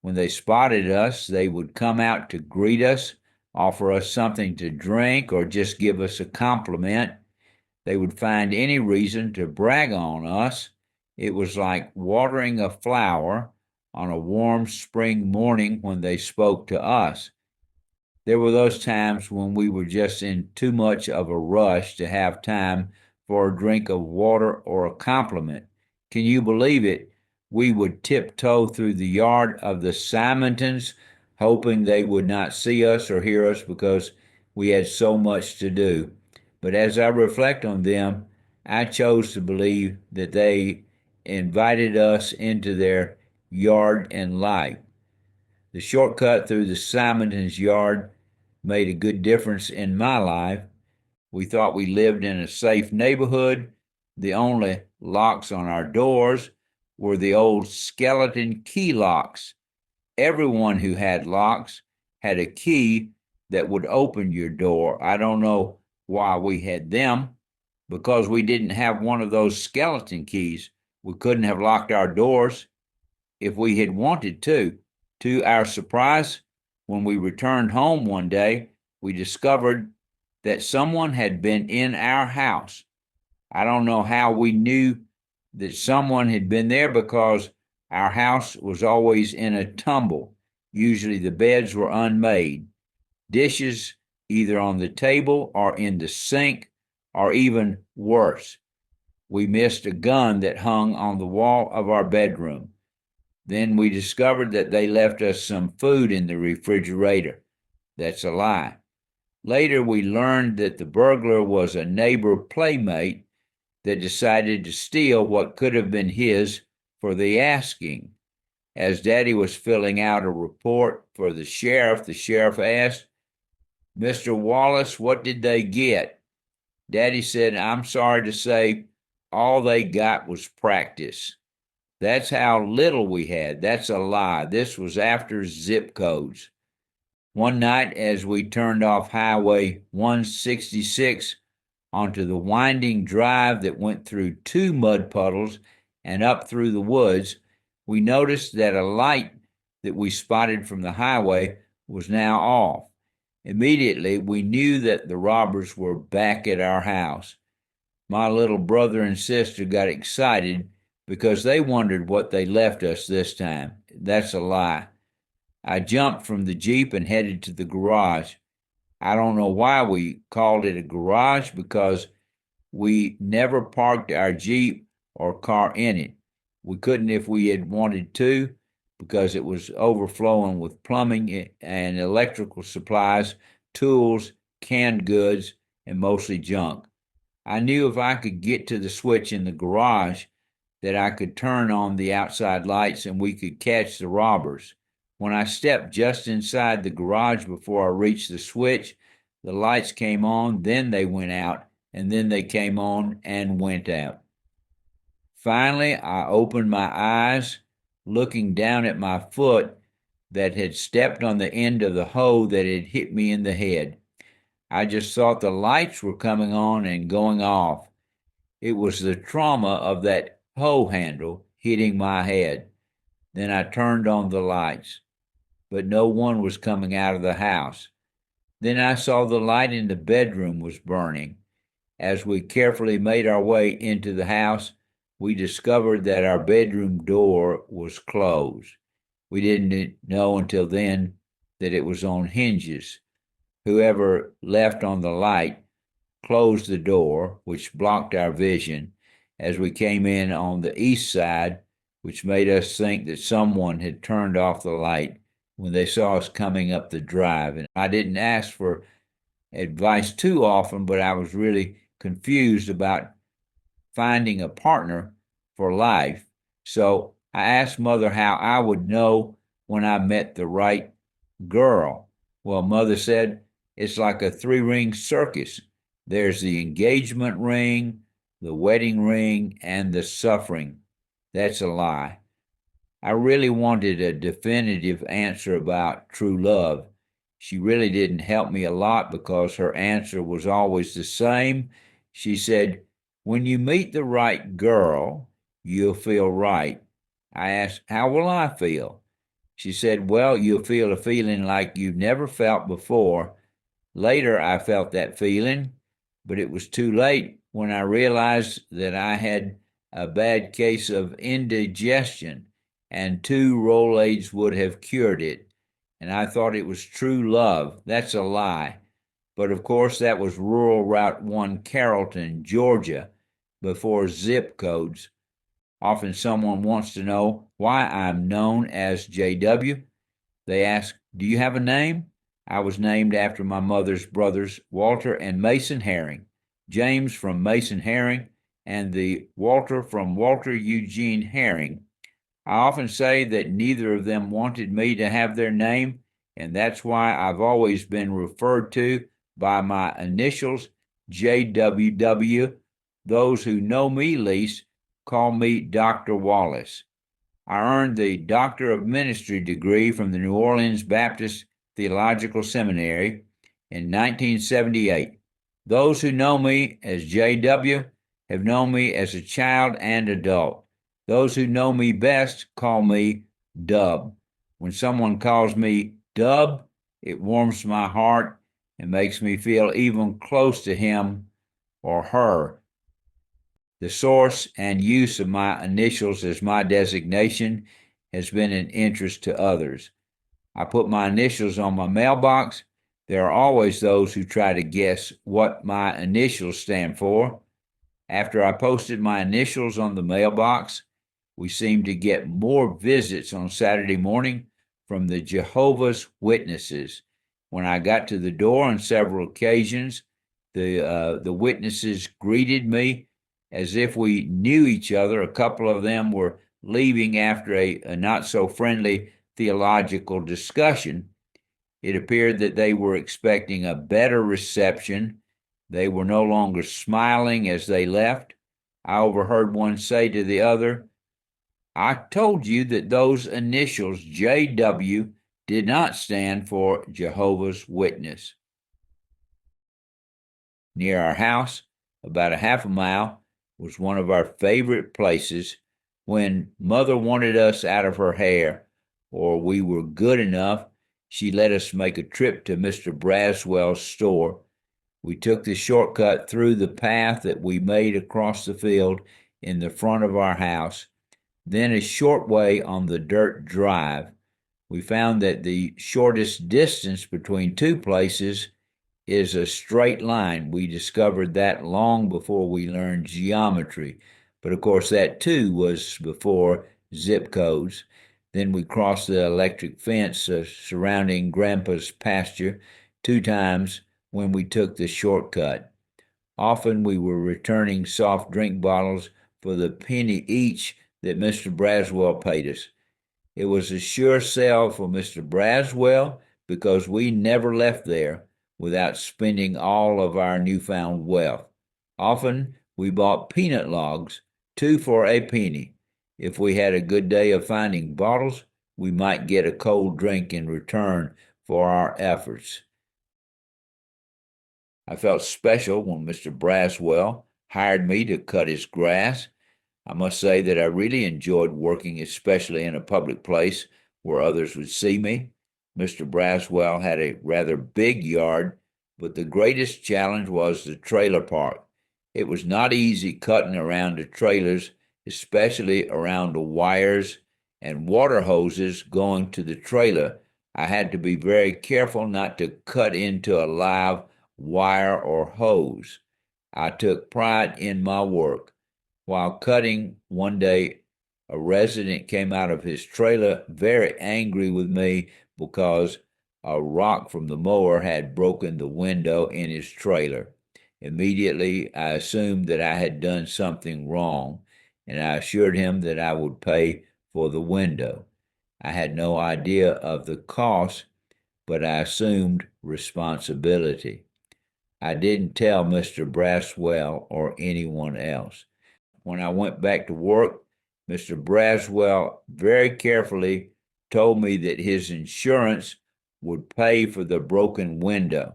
When they spotted us, they would come out to greet us, offer us something to drink, or just give us a compliment. They would find any reason to brag on us. It was like watering a flower on a warm spring morning when they spoke to us. There were those times when we were just in too much of a rush to have time for a drink of water or a compliment. Can you believe it? We would tiptoe through the yard of the Simontons, hoping they would not see us or hear us because we had so much to do. But as I reflect on them, I chose to believe that they invited us into their yard and life. The shortcut through the Simonson's yard made a good difference in my life. We thought we lived in a safe neighborhood. The only locks on our doors were the old skeleton key locks. Everyone who had locks had a key that would open your door. I don't know why we had them, because we didn't have one of those skeleton keys. We couldn't have locked our doors if we had wanted to. To our surprise, when we returned home one day, we discovered that someone had been in our house. I don't know how we knew that someone had been there, because our house was always in a tumble. Usually the beds were unmade, dishes either on the table or in the sink, or even worse, we missed a gun that hung on the wall of our bedroom. Then we discovered that they left us some food in the refrigerator. That's a lie. Later, we learned that the burglar was a neighbor playmate that decided to steal what could have been his for the asking. As Daddy was filling out a report for the sheriff asked, "Mr. Wallace, what did they get?" Daddy said, "I'm sorry to say, all they got was practice." That's how little we had. That's a lie. This was after zip codes. One night, as we turned off Highway 166 onto the winding drive that went through two mud puddles and up through the woods, we noticed that a light that we spotted from the highway was now off. Immediately, we knew that the robbers were back at our house. My little brother and sister got excited because they wondered what they left us this time. That's a lie. I jumped from the Jeep and headed to the garage. I don't know why we called it a garage, because we never parked our Jeep or car in it. We couldn't if we had wanted to, because it was overflowing with plumbing and electrical supplies, tools, canned goods, and mostly junk. I knew if I could get to the switch in the garage that I could turn on the outside lights and we could catch the robbers. When I stepped just inside the garage before I reached the switch, the lights came on, then they went out, and then they came on and went out. Finally, I opened my eyes, looking down at my foot that had stepped on the end of the hoe that had hit me in the head. I just thought the lights were coming on and going off. It was the trauma of that hoe handle hitting my head. Then I turned on the lights, but no one was coming out of the house. Then I saw the light in the bedroom was burning. As we carefully made our way into the house, we discovered that our bedroom door was closed. We didn't know until then that it was on hinges. Whoever left on the light closed the door, which blocked our vision, as we came in on the east side, which made us think that someone had turned off the light when they saw us coming up the drive. And I didn't ask for advice too often, but I was really confused about finding a partner for life. So I asked Mother how I would know when I met the right girl. Well, Mother said, it's like a three-ring circus. There's the engagement ring, the wedding ring, and the suffering. That's a lie. I really wanted a definitive answer about true love. She really didn't help me a lot, because her answer was always the same. She said, when you meet the right girl, you'll feel right. I asked, how will I feel? She said, well, you'll feel a feeling like you've never felt before, Later, I felt that feeling, but it was too late when I realized that I had a bad case of indigestion, and 2 Rolaids would have cured it. And I thought it was true love. That's a lie. But of course, that was rural Route 1, Carrollton, Georgia, before zip codes. Often someone wants to know why I'm known as JW. They ask, do you have a name? I was named after my mother's brothers, Walter and Mason Herring. James from Mason Herring, and the Walter from Walter Eugene Herring. I often say that neither of them wanted me to have their name, and that's why I've always been referred to by my initials, JWW. Those who know me least call me Dr. Wallace. I earned the Doctor of Ministry degree from the New Orleans Baptist Theological Seminary in 1978. Those who know me as JW have known me as a child and adult. Those who know me best call me Dub. When someone calls me Dub, it warms my heart and makes me feel even close to him or her. The source and use of my initials as my designation has been an interest to others. I put my initials on my mailbox. There are always those who try to guess what my initials stand for. After I posted my initials on the mailbox, we seemed to get more visits on Saturday morning from the Jehovah's Witnesses. When I got to the door on several occasions, the witnesses greeted me as if we knew each other. A couple of them were leaving after a not so friendly theological discussion. It appeared that they were expecting a better reception. They were no longer smiling as they left. I overheard one say to the other, I told you that those initials JW did not stand for Jehovah's Witness. Near our house, about a half a mile, was one of our favorite places. When Mother wanted us out of her hair, or we were good enough, she let us make a trip to Mr. Braswell's store. We took the shortcut through the path that we made across the field in the front of our house, then a short way on the dirt drive. We found that the shortest distance between two places is a straight line. We discovered that long before we learned geometry. But of course, that too was before zip codes. Then we crossed the electric fence surrounding Grandpa's pasture 2 times when we took the shortcut. Often we were returning soft drink bottles for the penny each that Mr. Braswell paid us. It was a sure sell for Mr. Braswell because we never left there without spending all of our newfound wealth. Often we bought peanut logs, 2 for a penny. If we had a good day of finding bottles, we might get a cold drink in return for our efforts. I felt special when Mr. Braswell hired me to cut his grass. I must say that I really enjoyed working, especially in a public place where others would see me. Mr. Braswell had a rather big yard, but the greatest challenge was the trailer park. It was not easy cutting around the trailers, especially around the wires and water hoses going to the trailer. I had to be very careful not to cut into a live wire or hose. I took pride in my work. While cutting, one day a resident came out of his trailer very angry with me because a rock from the mower had broken the window in his trailer. Immediately, I assumed that I had done something wrong, and I assured him that I would pay for the window. I had no idea of the cost, but I assumed responsibility. I didn't tell Mr. Braswell or anyone else. When I went back to work, Mr. Braswell very carefully told me that his insurance would pay for the broken window.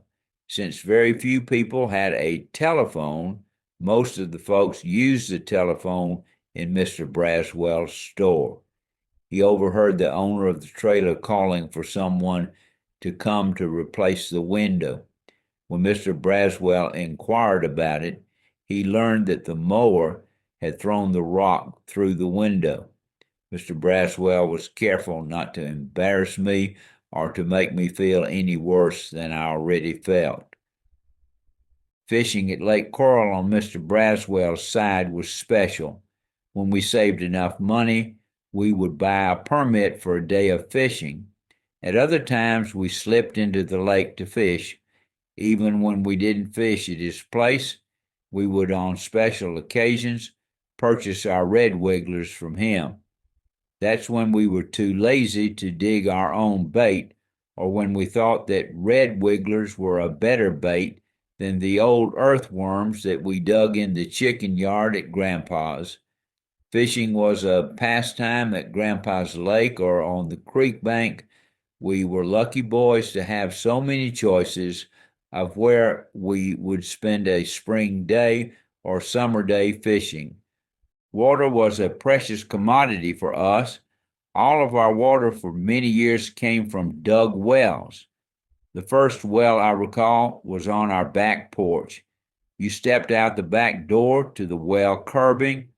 Since very few people had a telephone, most of the folks used the telephone in Mr. Braswell's store. He overheard the owner of the trailer calling for someone to come to replace the window. When Mr. Braswell inquired about it, he learned that the mower had thrown the rock through the window. Mr. Braswell was careful not to embarrass me or to make me feel any worse than I already felt. Fishing at Lake Coral on Mr. Braswell's side was special. When we saved enough money, we would buy a permit for a day of fishing. At other times, we slipped into the lake to fish. Even when we didn't fish at his place, we would, on special occasions, purchase our red wigglers from him. That's when we were too lazy to dig our own bait, or when we thought that red wigglers were a better bait than the old earthworms that we dug in the chicken yard at Grandpa's. Fishing was a pastime at Grandpa's lake or on the creek bank. We were lucky boys to have so many choices of where we would spend a spring day or summer day fishing. Water was a precious commodity for us. All of our water for many years came from dug wells. The first well I recall was on our back porch. You stepped out the back door to the well curbing.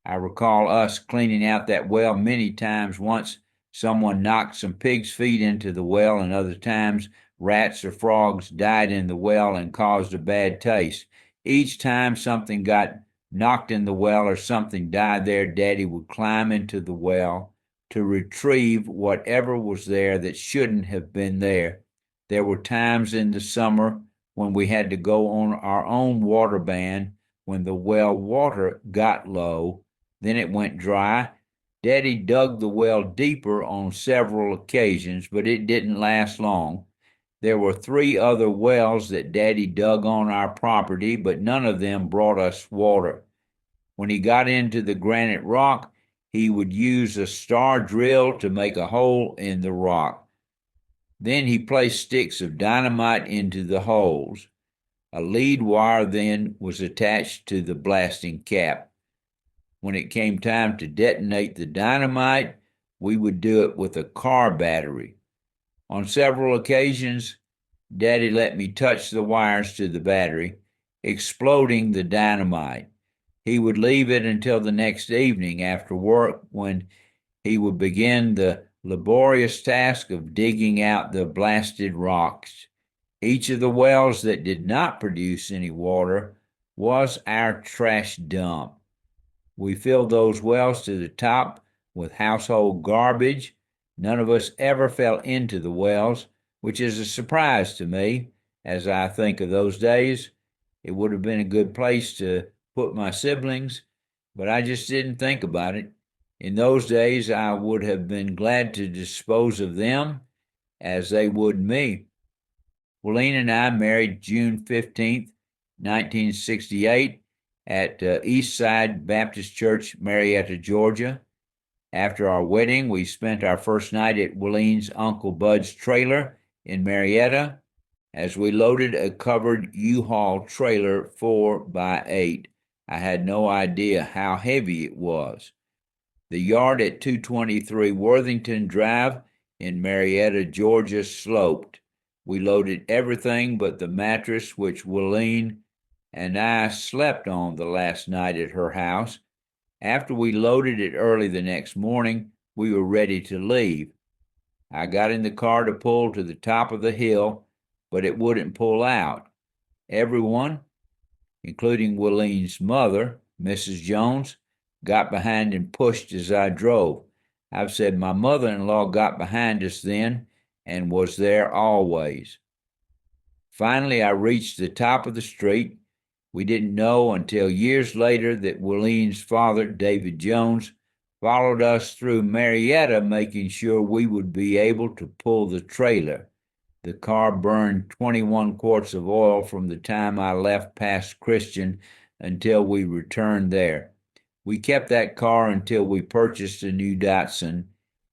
I recall us cleaning out that well many times. Once someone knocked some pig's feet into the well, and other times rats or frogs died in the well and caused a bad taste. Each time something got knocked in the well or something died there, Daddy would climb into the well to retrieve whatever was there that shouldn't have been there. There were times in the summer when we had to go on our own water ban when the well water got low. Then it went dry. Daddy dug the well deeper on several occasions, but it didn't last long. There were 3 other wells that Daddy dug on our property, but none of them brought us water. When he got into the granite rock, he would use a star drill to make a hole in the rock. Then he placed sticks of dynamite into the holes. A lead wire then was attached to the blasting cap. When it came time to detonate the dynamite, we would do it with a car battery. On several occasions, Daddy let me touch the wires to the battery, exploding the dynamite. He would leave it until the next evening after work, when he would begin the laborious task of digging out the blasted rocks. Each of the wells that did not produce any water was our trash dump. We filled those wells to the top with household garbage. None of us ever fell into the wells, which is a surprise to me as I think of those days. It would have been a good place to put my siblings, but I just didn't think about it. In those days, I would have been glad to dispose of them as they would me. Willeen and I married June 15th, 1968, at Eastside Baptist Church, Marietta, Georgia. After our wedding, we spent our first night at Willeen's Uncle Bud's trailer in Marietta as we loaded a covered U-Haul trailer 4x8. I had no idea how heavy it was. The yard at 223 Worthington Drive in Marietta, Georgia sloped. We loaded everything but the mattress which Willeen and I slept on the last night at her house. After we loaded it early the next morning, we were ready to leave. I got in the car to pull to the top of the hill, but it wouldn't pull out. Everyone, including Willeen's mother, Mrs. Jones, got behind and pushed as I drove. I've said my mother-in-law got behind us then and was there always. Finally, I reached the top of the street. We didn't know until years later that Willeen's father, David Jones, followed us through Marietta, making sure we would be able to pull the trailer. The car burned 21 quarts of oil from the time I left Pass Christian until we returned there. We kept that car until we purchased a new Datsun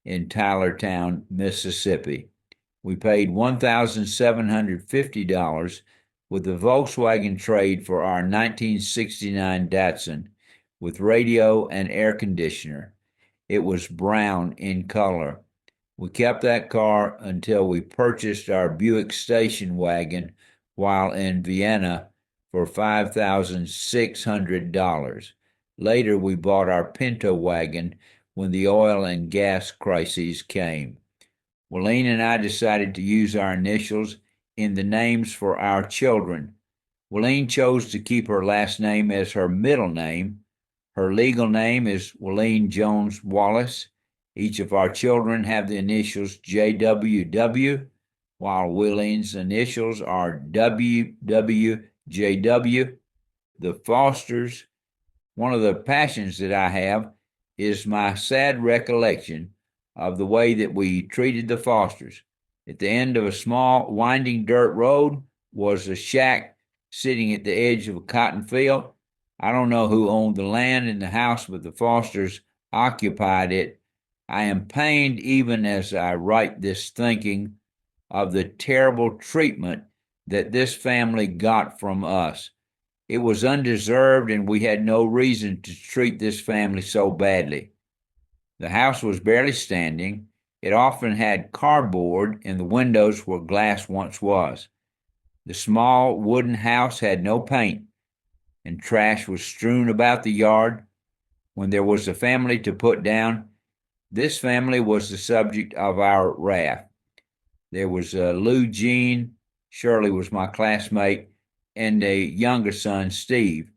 in Tylertown, Mississippi. We paid $1,750 with the Volkswagen trade for our 1969 Datsun with radio and air conditioner. It was brown in color. We kept that car until we purchased our Buick station wagon while in Vienna for $5,600. Later, we bought our Pinto wagon when the oil and gas crises came. Wallene and I decided to use our initials in the names for our children. Wallene chose to keep her last name as her middle name. Her legal name is Wallene Jones Wallace. Each of our children have the initials JWW, while Wallene's initials are WWJW. The Fosters, one of the passions that I have is my sad recollection of the way that we treated the Fosters. At the end of a small, winding dirt road was a shack sitting at the edge of a cotton field. I don't know who owned the land and the house, but the Fosters occupied it. I am pained even as I write this, thinking of the terrible treatment that this family got from us. It was undeserved, and we had no reason to treat this family so badly. The house was barely standing. It often had cardboard in the windows where glass once was. The small wooden house had no paint, and trash was strewn about the yard. When there was a family to put down, this family was the subject of our wrath. There was Lou Jean, Shirley was my classmate, and a younger son, Steve.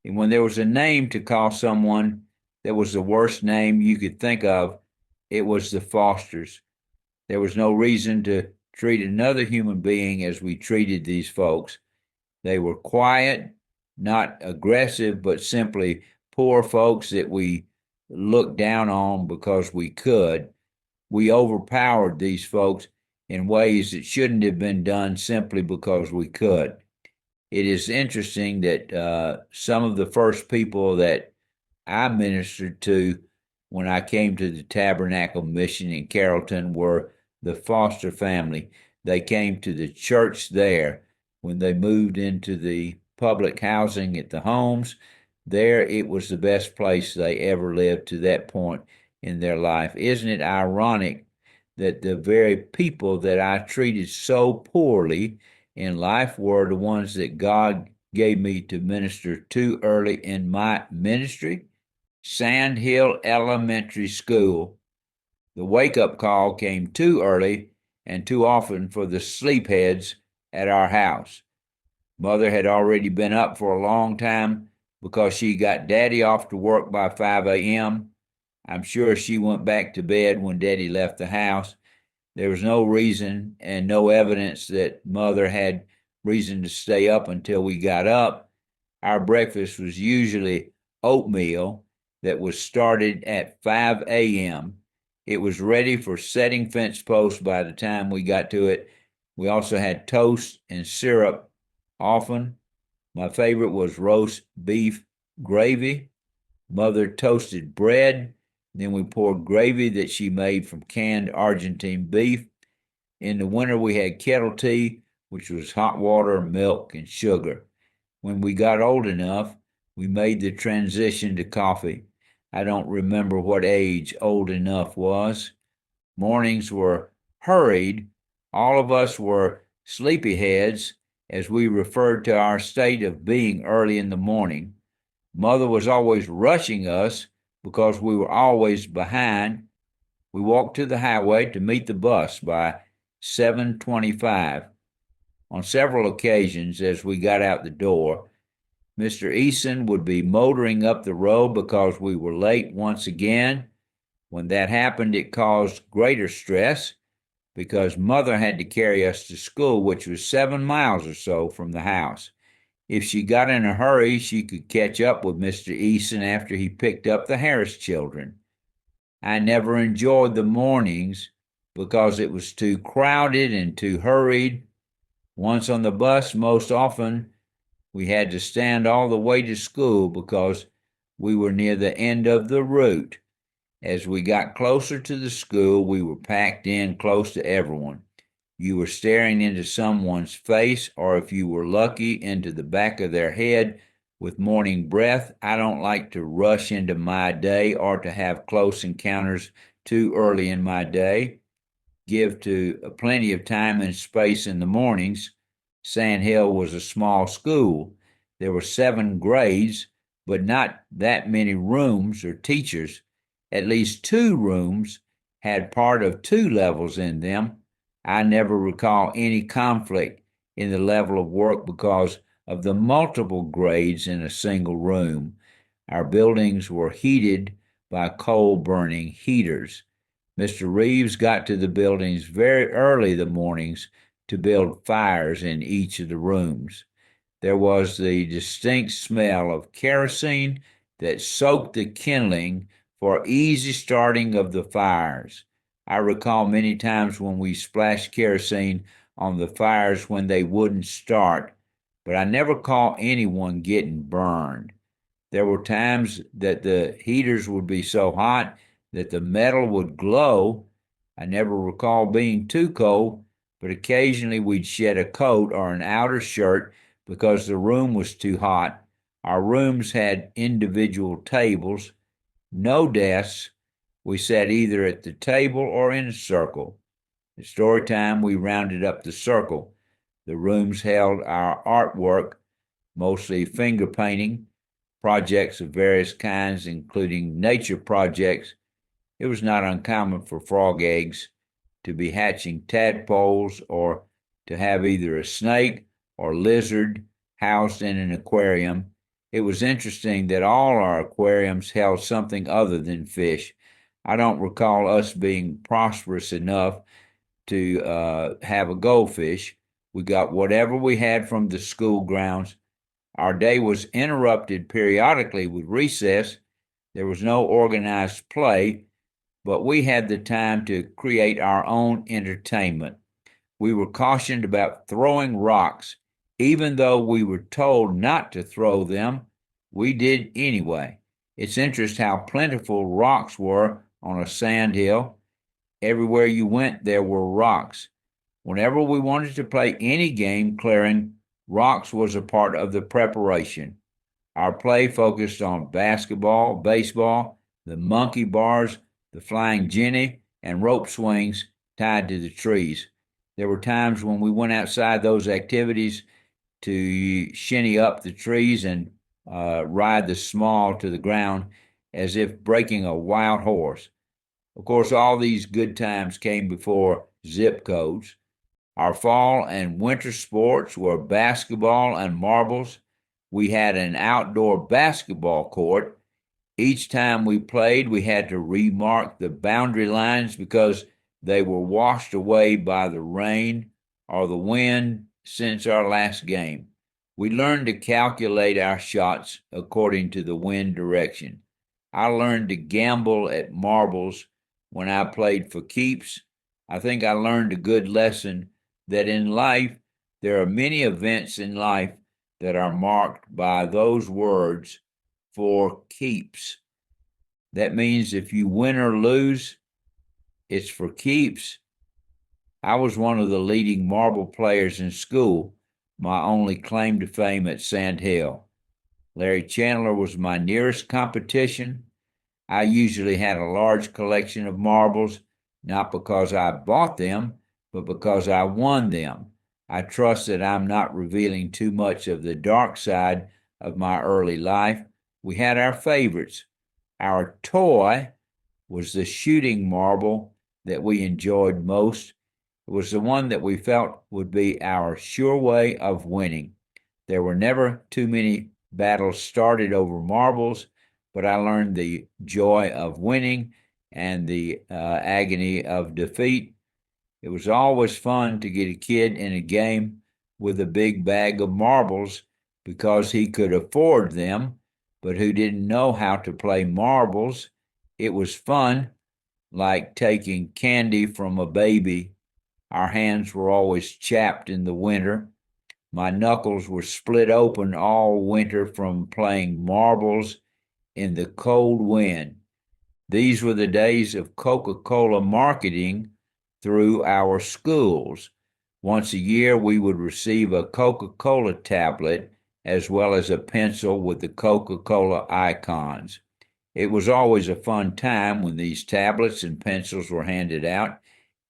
And when there was a name to call someone that was the worst name you could think of, it was the Fosters. There was no reason to treat another human being as we treated these folks. They were quiet, not aggressive, but simply poor folks that we looked down on because we could. We overpowered these folks in ways that shouldn't have been done simply because we could. It is interesting that some of the first people that I ministered to when I came to the Tabernacle Mission in Carrollton were the Foster family. They came to the church there when they moved into the public housing at the homes. There, it was the best place they ever lived to that point in their life. Isn't it ironic that the very people that I treated so poorly in life were the ones that God gave me to minister to early in my ministry? Sand Hill Elementary School. The wake-up call came too early and too often for the sleepheads at our house. Mother had already been up for a long time because she got Daddy off to work by 5 a.m. I'm sure she went back to bed when Daddy left the house. There was no reason and no evidence that Mother had reason to stay up until we got up. Our breakfast was usually oatmeal that was started at 5 a.m. It was ready for setting fence posts by the time we got to it. We also had toast and syrup often. My favorite was roast beef gravy. Mother toasted bread. Then we poured gravy that she made from canned Argentine beef. In the winter, we had kettle tea, which was hot water, milk, and sugar. When we got old enough, we made the transition to coffee. I don't remember what age old enough was. Mornings were hurried. All of us were sleepyheads, as we referred to our state of being early in the morning. Mother was always rushing us because we were always behind. We walked to the highway to meet the bus by 7:25. On several occasions, as we got out the door, Mr. Eason would be motoring up the road because we were late once again. When that happened, it caused greater stress because Mother had to carry us to school, which was 7 miles or so from the house. If she got in a hurry, she could catch up with Mr. Eason after he picked up the Harris children. I never enjoyed the mornings because it was too crowded and too hurried. Once on the bus, most often, we had to stand all the way to school because we were near the end of the route. As we got closer to the school, we were packed in close to everyone. You were staring into someone's face, or if you were lucky, into the back of their head with morning breath. I don't like to rush into my day or to have close encounters too early in my day. Give to plenty of time and space in the mornings. Sand Hill was a small school. There were 7 grades, but not that many rooms or teachers. At least 2 rooms had part of 2 levels in them. I never recall any conflict in the level of work because of the multiple grades in a single room. Our buildings were heated by coal burning heaters. Mr. Reeves got to the buildings very early the mornings to build fires in each of the rooms. There was the distinct smell of kerosene that soaked the kindling for easy starting of the fires. I recall many times when we splashed kerosene on the fires when they wouldn't start, but I never caught anyone getting burned. There were times that the heaters would be so hot that the metal would glow. I never recall being too cold, but occasionally we'd shed a coat or an outer shirt because the room was too hot. Our rooms had individual tables, no desks. We sat either at the table or in a circle. At story time, we rounded up the circle. The rooms held our artwork, mostly finger painting, projects of various kinds, including nature projects. It was not uncommon for frog eggs to be hatching tadpoles or to have either a snake or lizard housed in an aquarium. It was interesting that all our aquariums held something other than fish. I don't recall us being prosperous enough to have a goldfish. We got whatever we had from the school grounds. Our day was interrupted periodically with recess. There was no organized play, but we had the time to create our own entertainment. We were cautioned about throwing rocks. Even though we were told not to throw them, we did anyway. It's interesting how plentiful rocks were on a sand hill. Everywhere you went, there were rocks. Whenever we wanted to play any game, clearing, rocks was a part of the preparation. Our play focused on basketball, baseball, the monkey bars, the flying jenny, and rope swings tied to the trees. There were times when we went outside those activities to shinny up the trees and ride the small to the ground as if breaking a wild horse. Of course, all these good times came before zip codes. Our fall and winter sports were basketball and marbles. We had an outdoor basketball court. Each time we played, we had to remark the boundary lines because they were washed away by the rain or the wind since our last game. We learned to calculate our shots according to the wind direction. I learned to gamble at marbles when I played for keeps. I think I learned a good lesson that in life, there are many events in life that are marked by those words, for keeps. That means if you win or lose, it's for keeps. I was one of the leading marble players in school, my only claim to fame at Sand Hill. Larry Chandler was my nearest competition. I usually had a large collection of marbles, not because I bought them, but because I won them. I trust that I'm not revealing too much of the dark side of my early life. We had our favorites. Our toy was the shooting marble that we enjoyed most. It was the one that we felt would be our sure way of winning. There were never too many battles started over marbles, but I learned the joy of winning and the agony of defeat. It was always fun to get a kid in a game with a big bag of marbles because he could afford them, but who didn't know how to play marbles. It was fun, like taking candy from a baby. Our hands were always chapped in the winter. My knuckles were split open all winter from playing marbles in the cold wind. These were the days of Coca-Cola marketing through our schools. Once a year, we would receive a Coca-Cola tablet as well as a pencil with the Coca-Cola icons. It was always a fun time when these tablets and pencils were handed out,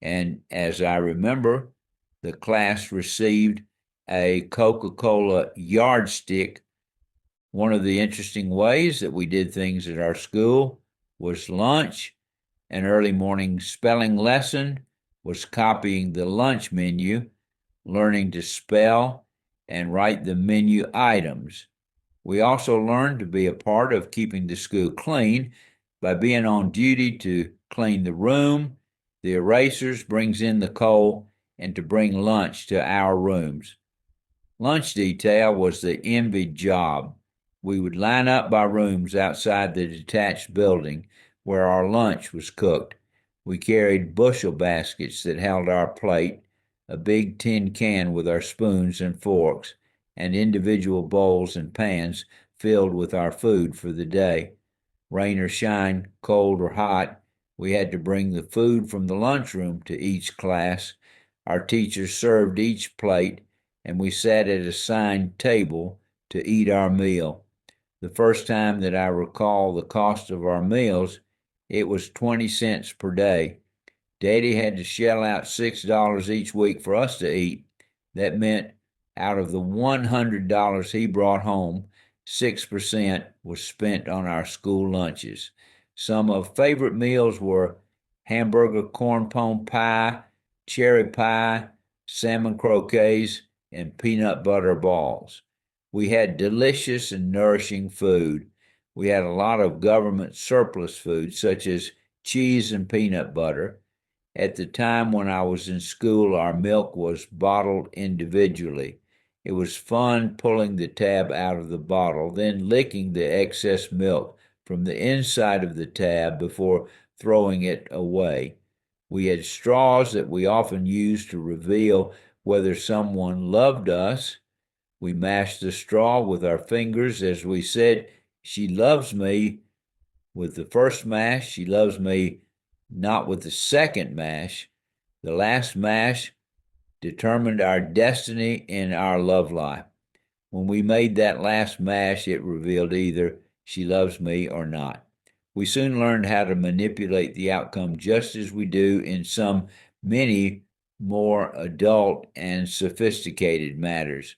and as I remember, the class received a Coca-Cola yardstick. One of the interesting ways that we did things at our school was lunch. An early morning spelling lesson was copying the lunch menu, learning to spell and write the menu items. We also learned to be a part of keeping the school clean by being on duty to clean the room, the erasers, brings in the coal, and to bring lunch to our rooms. Lunch detail was the envied job. We would line up by rooms outside the detached building where our lunch was cooked. We carried bushel baskets that held our plate, a big tin can with our spoons and forks, and individual bowls and pans filled with our food for the day. Rain or shine, cold or hot, we had to bring the food from the lunchroom to each class. Our teachers served each plate, and we sat at a assigned table to eat our meal. The first time that I recall the cost of our meals, it was 20 cents per day. Daddy had to shell out $6 each week for us to eat. That meant out of the $100 he brought home, 6% was spent on our school lunches. Some of favorite meals were hamburger corn pone pie, cherry pie, salmon croquets, and peanut butter balls. We had delicious and nourishing food. We had a lot of government surplus food, such as cheese and peanut butter. At the time when I was in school, our milk was bottled individually. It was fun pulling the tab out of the bottle, then licking the excess milk from the inside of the tab before throwing it away. We had straws that we often used to reveal whether someone loved us. We mashed the straw with our fingers as we said, "She loves me." With the first mash, "She loves me," not with the second mash. The last mash determined our destiny in our love life. When we made that last mash, it revealed either she loves me or not. We soon learned how to manipulate the outcome just as we do in many more adult and sophisticated matters.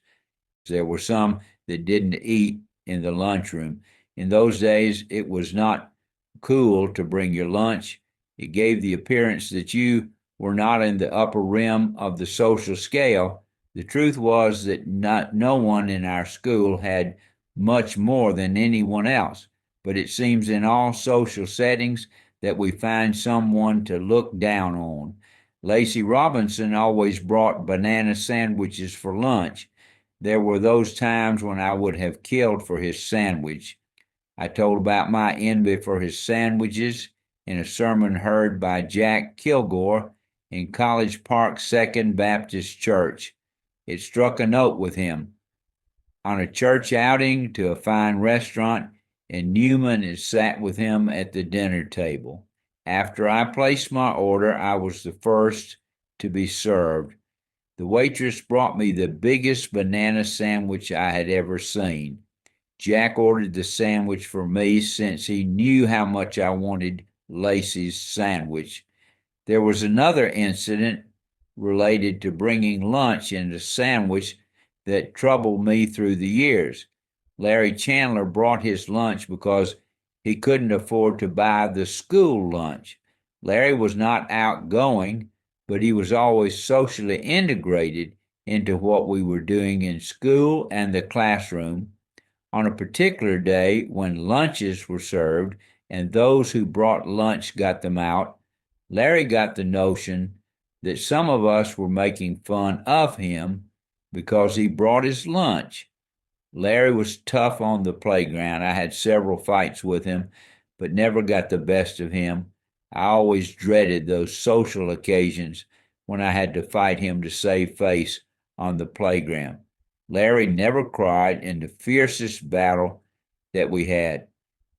There were some that didn't eat in the lunchroom. In those days, it was not cool to bring your lunch. It gave the appearance that you were not in the upper rim of the social scale. The truth was that no one in our school had much more than anyone else, but it seems in all social settings that we find someone to look down on. Lacey Robinson always brought banana sandwiches for lunch. There were those times when I would have killed for his sandwich. I told about my envy for his sandwiches in a sermon heard by Jack Kilgore in College Park Second Baptist Church. It struck a note with him. On a church outing to a fine restaurant, and Newman had sat with him at the dinner table. After I placed my order, I was the first to be served. The waitress brought me the biggest banana sandwich I had ever seen. Jack ordered the sandwich for me since he knew how much I wanted Lacey's sandwich. There was another incident related to bringing lunch and a sandwich that troubled me through the years. Larry Chandler brought his lunch because he couldn't afford to buy the school lunch. Larry was not outgoing, but he was always socially integrated into what we were doing in school and the classroom. On a particular day when lunches were served and those who brought lunch got them out, Larry got the notion that some of us were making fun of him because he brought his lunch. Larry was tough on the playground. I had several fights with him, but never got the best of him. I always dreaded those social occasions when I had to fight him to save face on the playground. Larry never cried in the fiercest battle that we had,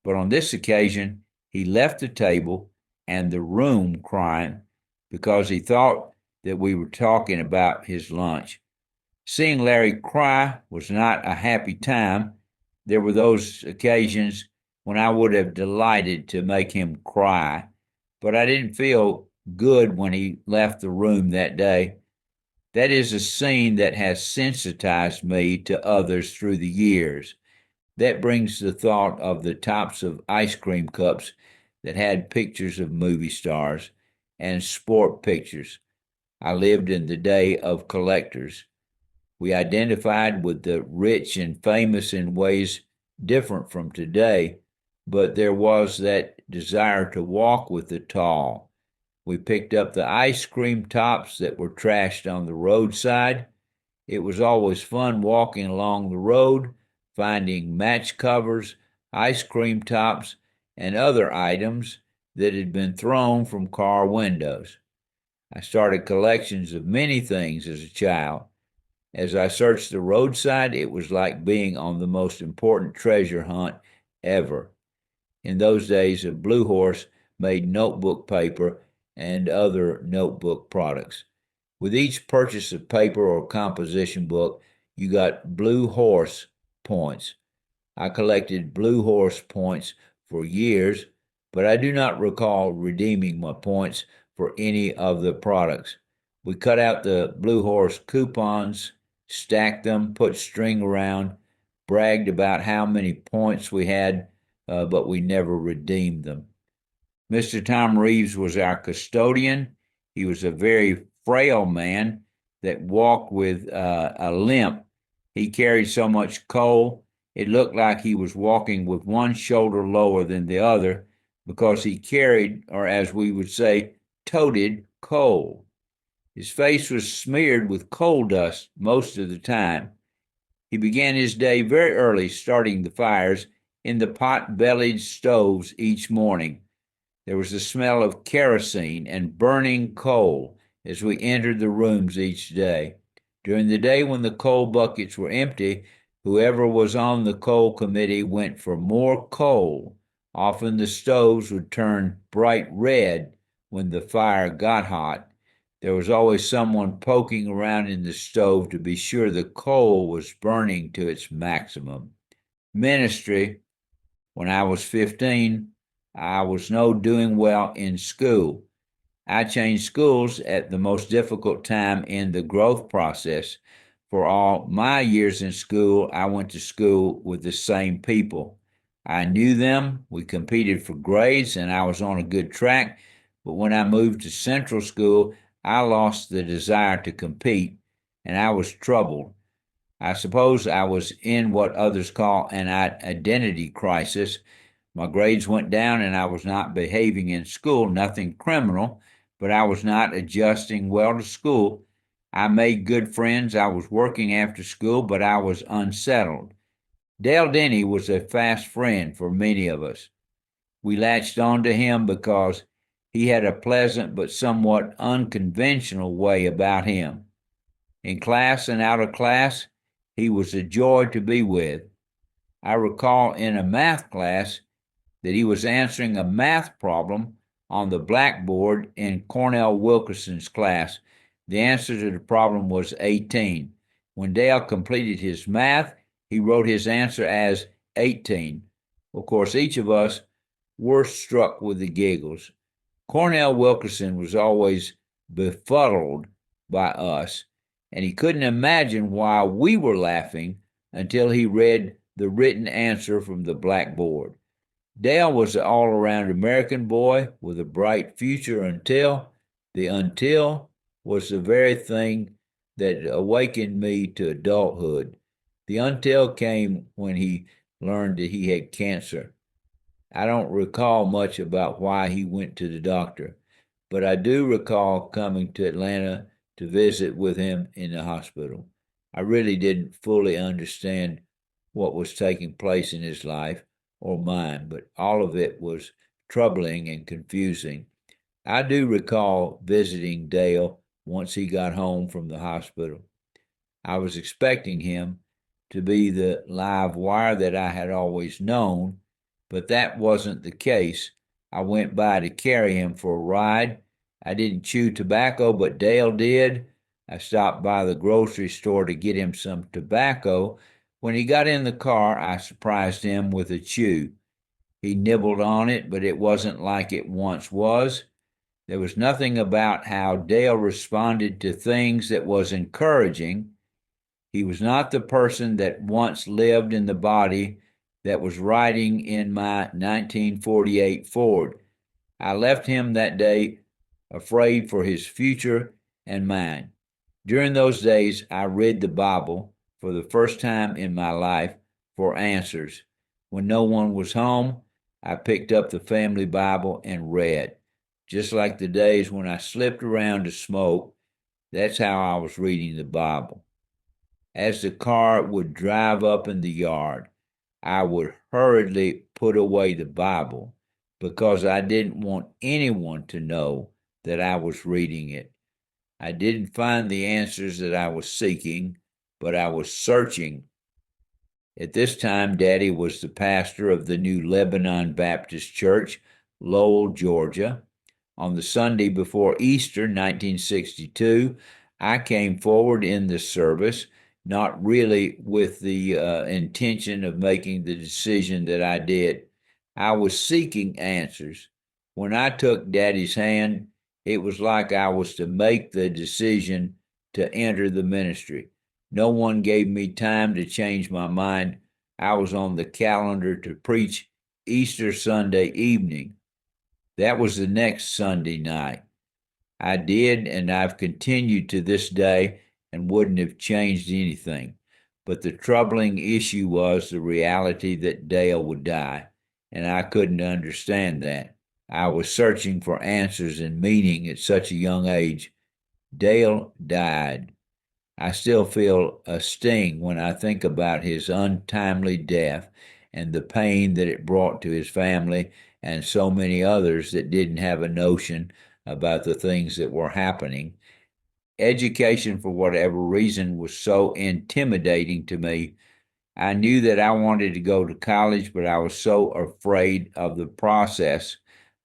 but on this occasion, he left the table and the room crying because he thought that we were talking about his lunch. Seeing Larry cry was not a happy time. There were those occasions when I would have delighted to make him cry, but I didn't feel good when he left the room that day. That is a scene that has sensitized me to others through the years. That brings the thought of the tops of ice cream cups that had pictures of movie stars and sport pictures. I lived in the day of collectors. We identified with the rich and famous in ways different from today, but there was that desire to walk with the tall. We picked up the ice cream tops that were trashed on the roadside. It was always fun walking along the road, finding match covers, ice cream tops, and other items that had been thrown from car windows. I started collections of many things as a child. As I searched the roadside, it was like being on the most important treasure hunt ever. In those days, a Blue Horse made notebook paper and other notebook products. With each purchase of paper or composition book, you got Blue Horse points. I collected Blue Horse points for years, but I do not recall redeeming my points for any of the products. We cut out the Blue Horse coupons, stacked them, put string around, bragged about how many points we had, but we never redeemed them. Mr. Tom Reeves was our custodian. He was a very frail man that walked with a limp. He carried so much coal, it looked like he was walking with one shoulder lower than the other because he carried, or as we would say, toted coal. His face was smeared with coal dust most of the time. He began his day very early, starting the fires in the pot-bellied stoves each morning. There was the smell of kerosene and burning coal as we entered the rooms each day. During the day when the coal buckets were empty, whoever was on the coal committee went for more coal. Often the stoves would turn bright red when the fire got hot. There was always someone poking around in the stove to be sure the coal was burning to its maximum. Ministry, when I was 15, I was doing well in school. I changed schools at the most difficult time in the growth process. For all my years in school, I went to school with the same people. I knew them, we competed for grades, and I was on a good track. But when I moved to central school, I lost the desire to compete, and I was troubled. I suppose I was in what others call an identity crisis. My grades went down and I was not behaving in school, nothing criminal, but I was not adjusting well to school. I made good friends. I was working after school, but I was unsettled. Dale Denny was a fast friend for many of us. We latched on to him because he had a pleasant but somewhat unconventional way about him. In class and out of class, he was a joy to be with. I recall in a math class that he was answering a math problem on the blackboard in Cornell Wilkerson's class. The answer to the problem was 18. When Dale completed his math, he wrote his answer as 18. Of course, each of us were struck with the giggles. Cornell Wilkerson was always befuddled by us, and he couldn't imagine why we were laughing until he read the written answer from the blackboard. Dale was an all-around American boy with a bright future until was the very thing that awakened me to adulthood. The until came when he learned that he had cancer. I don't recall much about why he went to the doctor, but I do recall coming to Atlanta to visit with him in the hospital. I really didn't fully understand what was taking place in his life or mine, but all of it was troubling and confusing. I do recall visiting Dale once he got home from the hospital. I was expecting him to be the live wire that I had always known, but that wasn't the case. I went by to carry him for a ride. I didn't chew tobacco, but Dale did. I stopped by the grocery store to get him some tobacco. When he got in the car, I surprised him with a chew. He nibbled on it, but it wasn't like it once was. There was nothing about how Dale responded to things that was encouraging. He was not the person that once lived in the body that was riding in my 1948 Ford. I left him that day afraid for his future and mine. During those days, I read the Bible for the first time in my life for answers. When no one was home, I picked up the family Bible and read. Just like the days when I slipped around to smoke, that's how I was reading the Bible. As the car would drive up in the yard, I would hurriedly put away the Bible because I didn't want anyone to know that I was reading it. I didn't find the answers that I was seeking, but I was searching. At this time, Daddy was the pastor of the New Lebanon Baptist Church, Lowell, Georgia. On the Sunday before Easter, 1962, I came forward in the service, not really with the intention of making the decision that I did. I was seeking answers. When I took Daddy's hand, it was like I was to make the decision to enter the ministry. No one gave me time to change my mind. I was on the calendar to preach Easter Sunday evening. That was the next Sunday night. I did, and I've continued to this day and wouldn't have changed anything. But the troubling issue was the reality that Dale would die, and I couldn't understand that. I was searching for answers and meaning at such a young age. Dale died. I still feel a sting when I think about his untimely death and the pain that it brought to his family and so many others that didn't have a notion about the things that were happening. Education, for whatever reason, was so intimidating to me. I knew that I wanted to go to college, but I was so afraid of the process.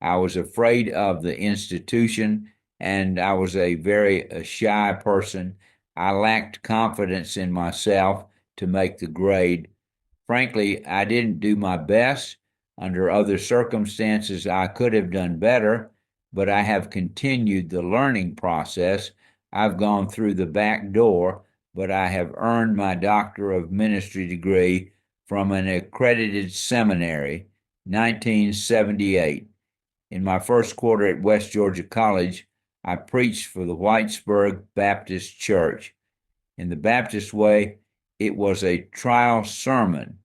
I was afraid of the institution, and I was a very shy person. I lacked confidence in myself to make the grade. Frankly, I didn't do my best. Under other circumstances, I could have done better, but I have continued the learning process. I've gone through the back door, but I have earned my Doctor of Ministry degree from an accredited seminary, 1978. In my first quarter at West Georgia College, I preached for the Whitesburg Baptist Church. In the Baptist way, it was a trial sermon.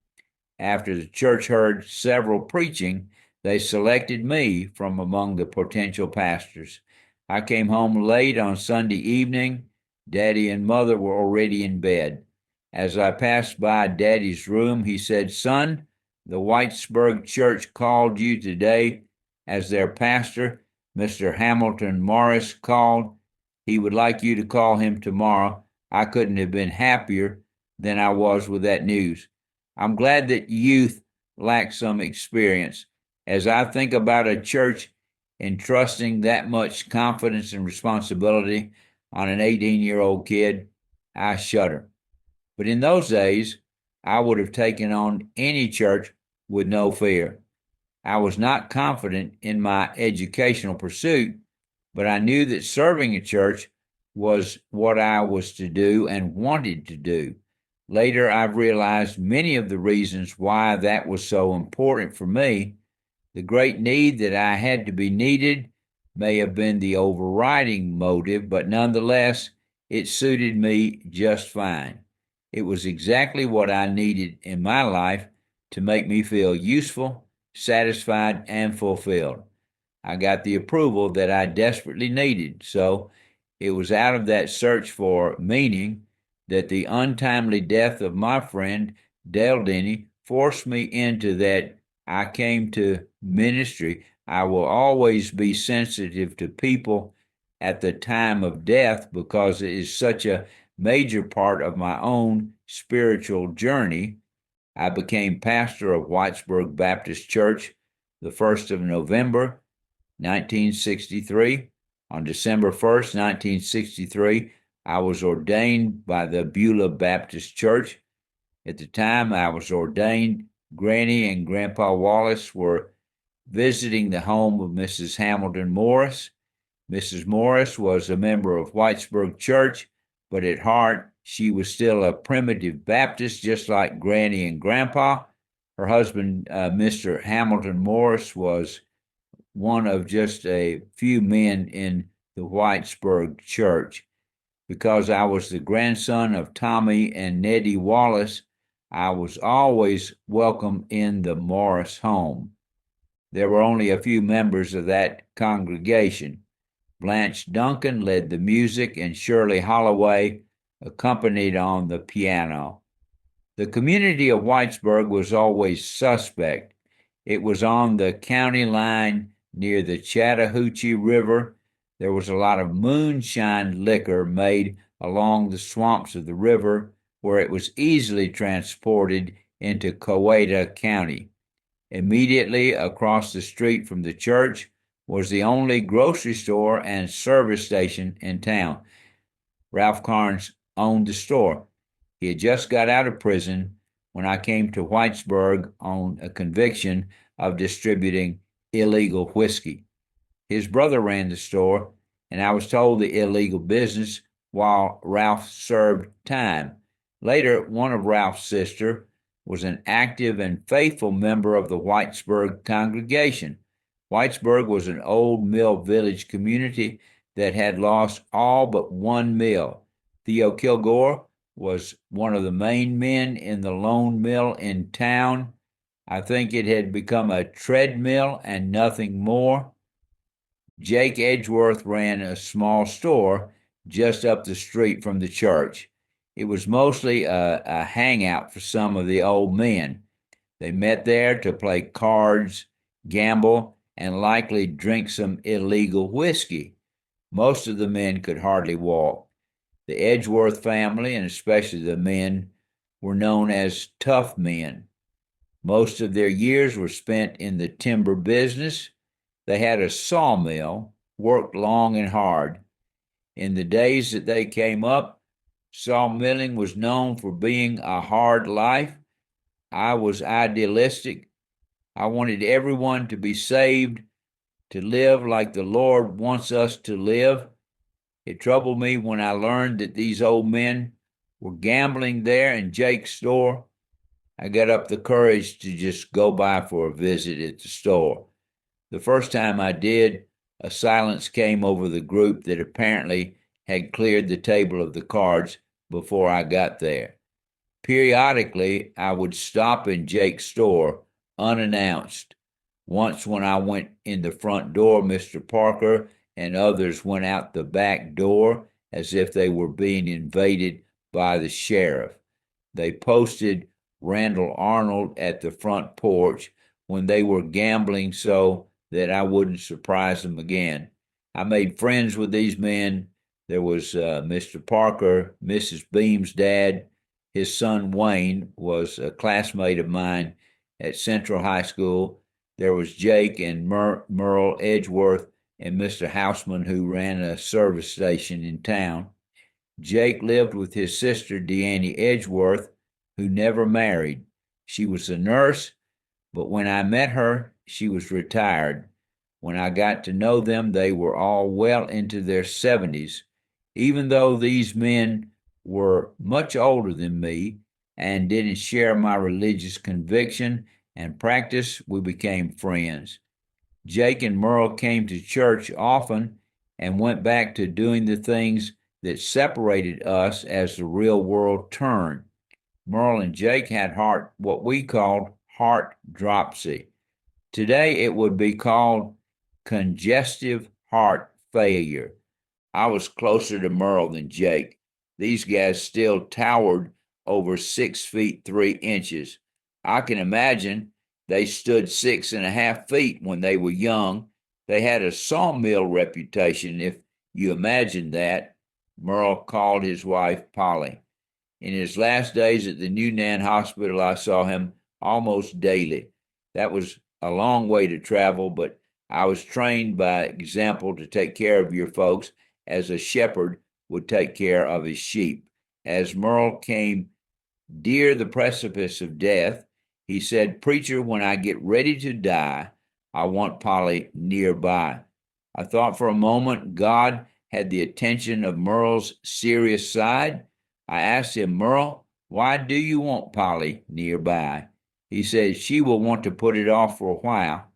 After the church heard several preaching, they selected me from among the potential pastors. I came home late on Sunday evening. Daddy and Mother were already in bed. As I passed by Daddy's room, he said, "Son, the Whitesburg Church called you today as their pastor. Mr. Hamilton Morris called. He would like you to call him tomorrow." I couldn't have been happier than I was with that news. I'm glad that youth lack some experience. As I think about a church entrusting that much confidence and responsibility on an 18-year-old kid, I shudder. But in those days, I would have taken on any church with no fear. I was not confident in my educational pursuit, but I knew that serving a church was what I was to do and wanted to do. Later, I've realized many of the reasons why that was so important for me. The great need that I had to be needed may have been the overriding motive, but nonetheless, it suited me just fine. It was exactly what I needed in my life to make me feel useful, satisfied, and fulfilled. I got the approval that I desperately needed, so it was out of that search for meaning that the untimely death of my friend Dale Denny forced me into that. I came to ministry. I will always be sensitive to people at the time of death because it is such a major part of my own spiritual journey. I became pastor of Whitesburg Baptist Church the 1st of November, 1963. On December 1st, 1963, I was ordained by the Beulah Baptist Church. At the time I was ordained, Granny and Grandpa Wallace were visiting the home of Mrs. Hamilton Morris. Mrs. Morris was a member of Whitesburg Church, but at heart, she was still a primitive Baptist, just like Granny and Grandpa. Her husband, Mr. Hamilton Morris, was one of just a few men in the Whitesburg Church. Because I was the grandson of Tommy and Nettie Wallace, I was always welcome in the Morris home. There were only a few members of that congregation. Blanche Duncan led the music, and Shirley Holloway accompanied on the piano. The community of Whitesburg was always suspect. It was on the county line near the Chattahoochee River. There was a lot of moonshine liquor made along the swamps of the river, where it was easily transported into Coweta County. Immediately across the street from the church was the only grocery store and service station in town. Ralph Carnes owned the store. He had just got out of prison when I came to Whitesburg on a conviction of distributing illegal whiskey. His brother ran the store, and I was told the illegal business while Ralph served time. Later, one of Ralph's sisters was an active and faithful member of the Whitesburg congregation. Whitesburg was an old mill village community that had lost all but one mill. Theo Kilgore was one of the main men in the lone mill in town. I think it had become a treadmill and nothing more. Jake Edgeworth ran a small store just up the street from the church. It was mostly a hangout for some of the old men. They met there to play cards, gamble, and likely drink some illegal whiskey. Most of the men could hardly walk. The Edgeworth family, and especially the men, were known as tough men. Most of their years were spent in the timber business. They had a sawmill, worked long and hard. In the days that they came up, sawmilling was known for being a hard life. I was idealistic. I wanted everyone to be saved, to live like the Lord wants us to live. It troubled me when I learned that these old men were gambling there in Jake's store. I got up the courage to just go by for a visit at the store. The first time I did, a silence came over the group that apparently had cleared the table of the cards before I got there. Periodically, I would stop in Jake's store unannounced. Once, when I went in the front door, Mr. Parker and others went out the back door as if they were being invaded by the sheriff. They posted Randall Arnold at the front porch when they were gambling so that I wouldn't surprise them again. I made friends with these men. There was Mr. Parker, Mrs. Beam's dad. His son Wayne was a classmate of mine at Central High School. There was Jake and Merle Edgeworth and Mr. Houseman, who ran a service station in town. Jake lived with his sister, Deanne Edgeworth, who never married. She was a nurse, but when I met her, she was retired. When I got to know them, they were all well into their 70s. Even though these men were much older than me and didn't share my religious conviction and practice, we became friends. Jake and Merle came to church often and went back to doing the things that separated us as the real world turned. Merle and Jake had what we called heart dropsy. Today it would be called congestive heart failure. I was closer to Merle than Jake. These guys still towered over 6 feet 3 inches. I can imagine they stood 6.5 feet when they were young. They had a sawmill reputation, if you imagine that. Merle called his wife Polly. In his last days at the New Nan Hospital, I saw him almost daily. That was a long way to travel, but I was trained by example to take care of your folks as a shepherd would take care of his sheep. As Merle came near the precipice of death, he said, "Preacher, when I get ready to die, I want Polly nearby." I thought for a moment God had the attention of Merle's serious side. I asked him, Merle, why do you want Polly nearby? He said, she will want to put it off for a while.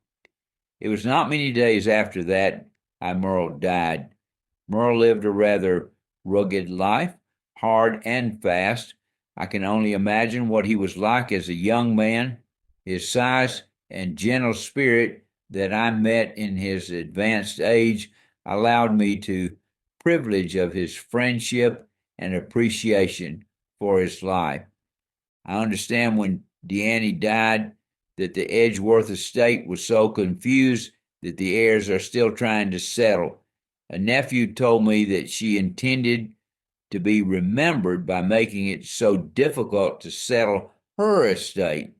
It was not many days after that Merle died. Merle lived a rather rugged life, hard and fast. I can only imagine what he was like as a young man. His size and gentle spirit that I met in his advanced age allowed me to privilege of his friendship and appreciation for his life. I understand when Deanne died that the Edgeworth estate was so confused that the heirs are still trying to settle. A nephew told me that she intended to be remembered by making it so difficult to settle her estate.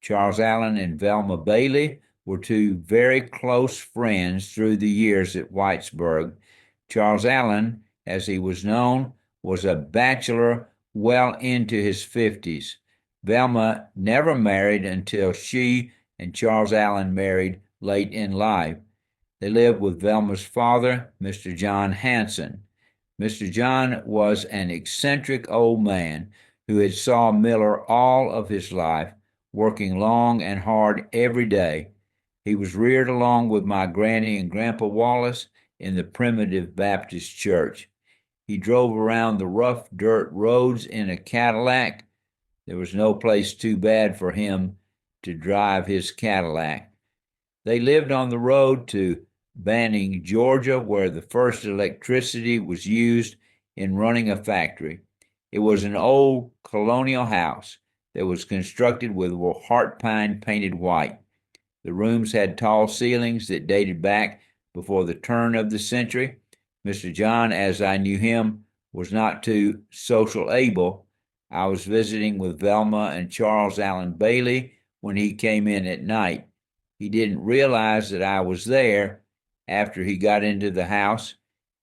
Charles Allen and Velma Bailey were two very close friends through the years at Whitesburg. Charles Allen, as he was known, was a bachelor well into his 50s. Velma never married until she and Charles Allen married late in life. They lived with Velma's father, Mr. John Hanson. Mr. John was an eccentric old man who had saw Miller all of his life, working long and hard every day. He was reared along with my granny and Grandpa Wallace in the primitive Baptist church. He drove around the rough dirt roads in a Cadillac. There was no place too bad for him to drive his Cadillac. They lived on the road to Banning, Georgia, where the first electricity was used in running a factory. It was an old colonial house that was constructed with heart pine painted white. The rooms had tall ceilings that dated back before the turn of the century. Mr. John, as I knew him, was not too social able. I was visiting with Velma and Charles Allen Bailey when he came in at night. He didn't realize that I was there. After he got into the house,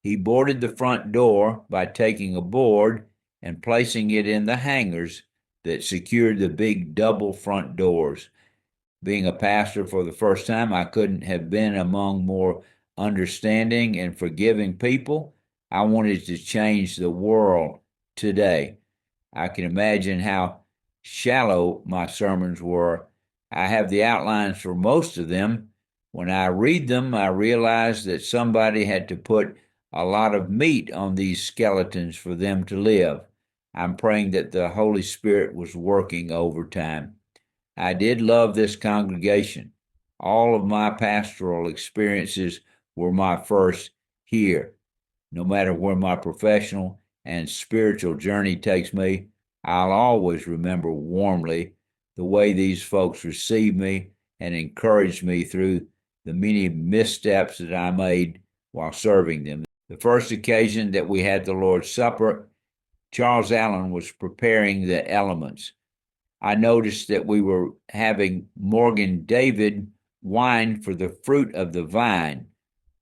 he boarded the front door by taking a board and placing it in the hangers that secured the big double front doors. Being a pastor for the first time, I couldn't have been among more understanding and forgiving people. I wanted to change the world today. I can imagine how shallow my sermons were. I have the outlines for most of them. When I read them, I realize that somebody had to put a lot of meat on these skeletons for them to live. I'm praying that the Holy Spirit was working overtime. I did love this congregation. All of my pastoral experiences were my first here. No matter where my professional and spiritual journey takes me, I'll always remember warmly the way these folks received me and encouraged me through the many missteps that I made while serving them. The first occasion that we had the Lord's Supper, Charles Allen was preparing the elements. I noticed that we were having Morgan David wine for the fruit of the vine.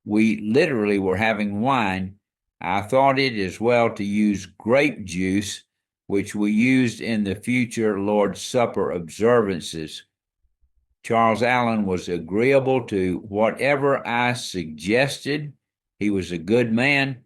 We literally were having wine. I thought it as well to use grape juice, which we used in the future Lord's Supper observances. Charles Allen was agreeable to whatever I suggested. He was a good man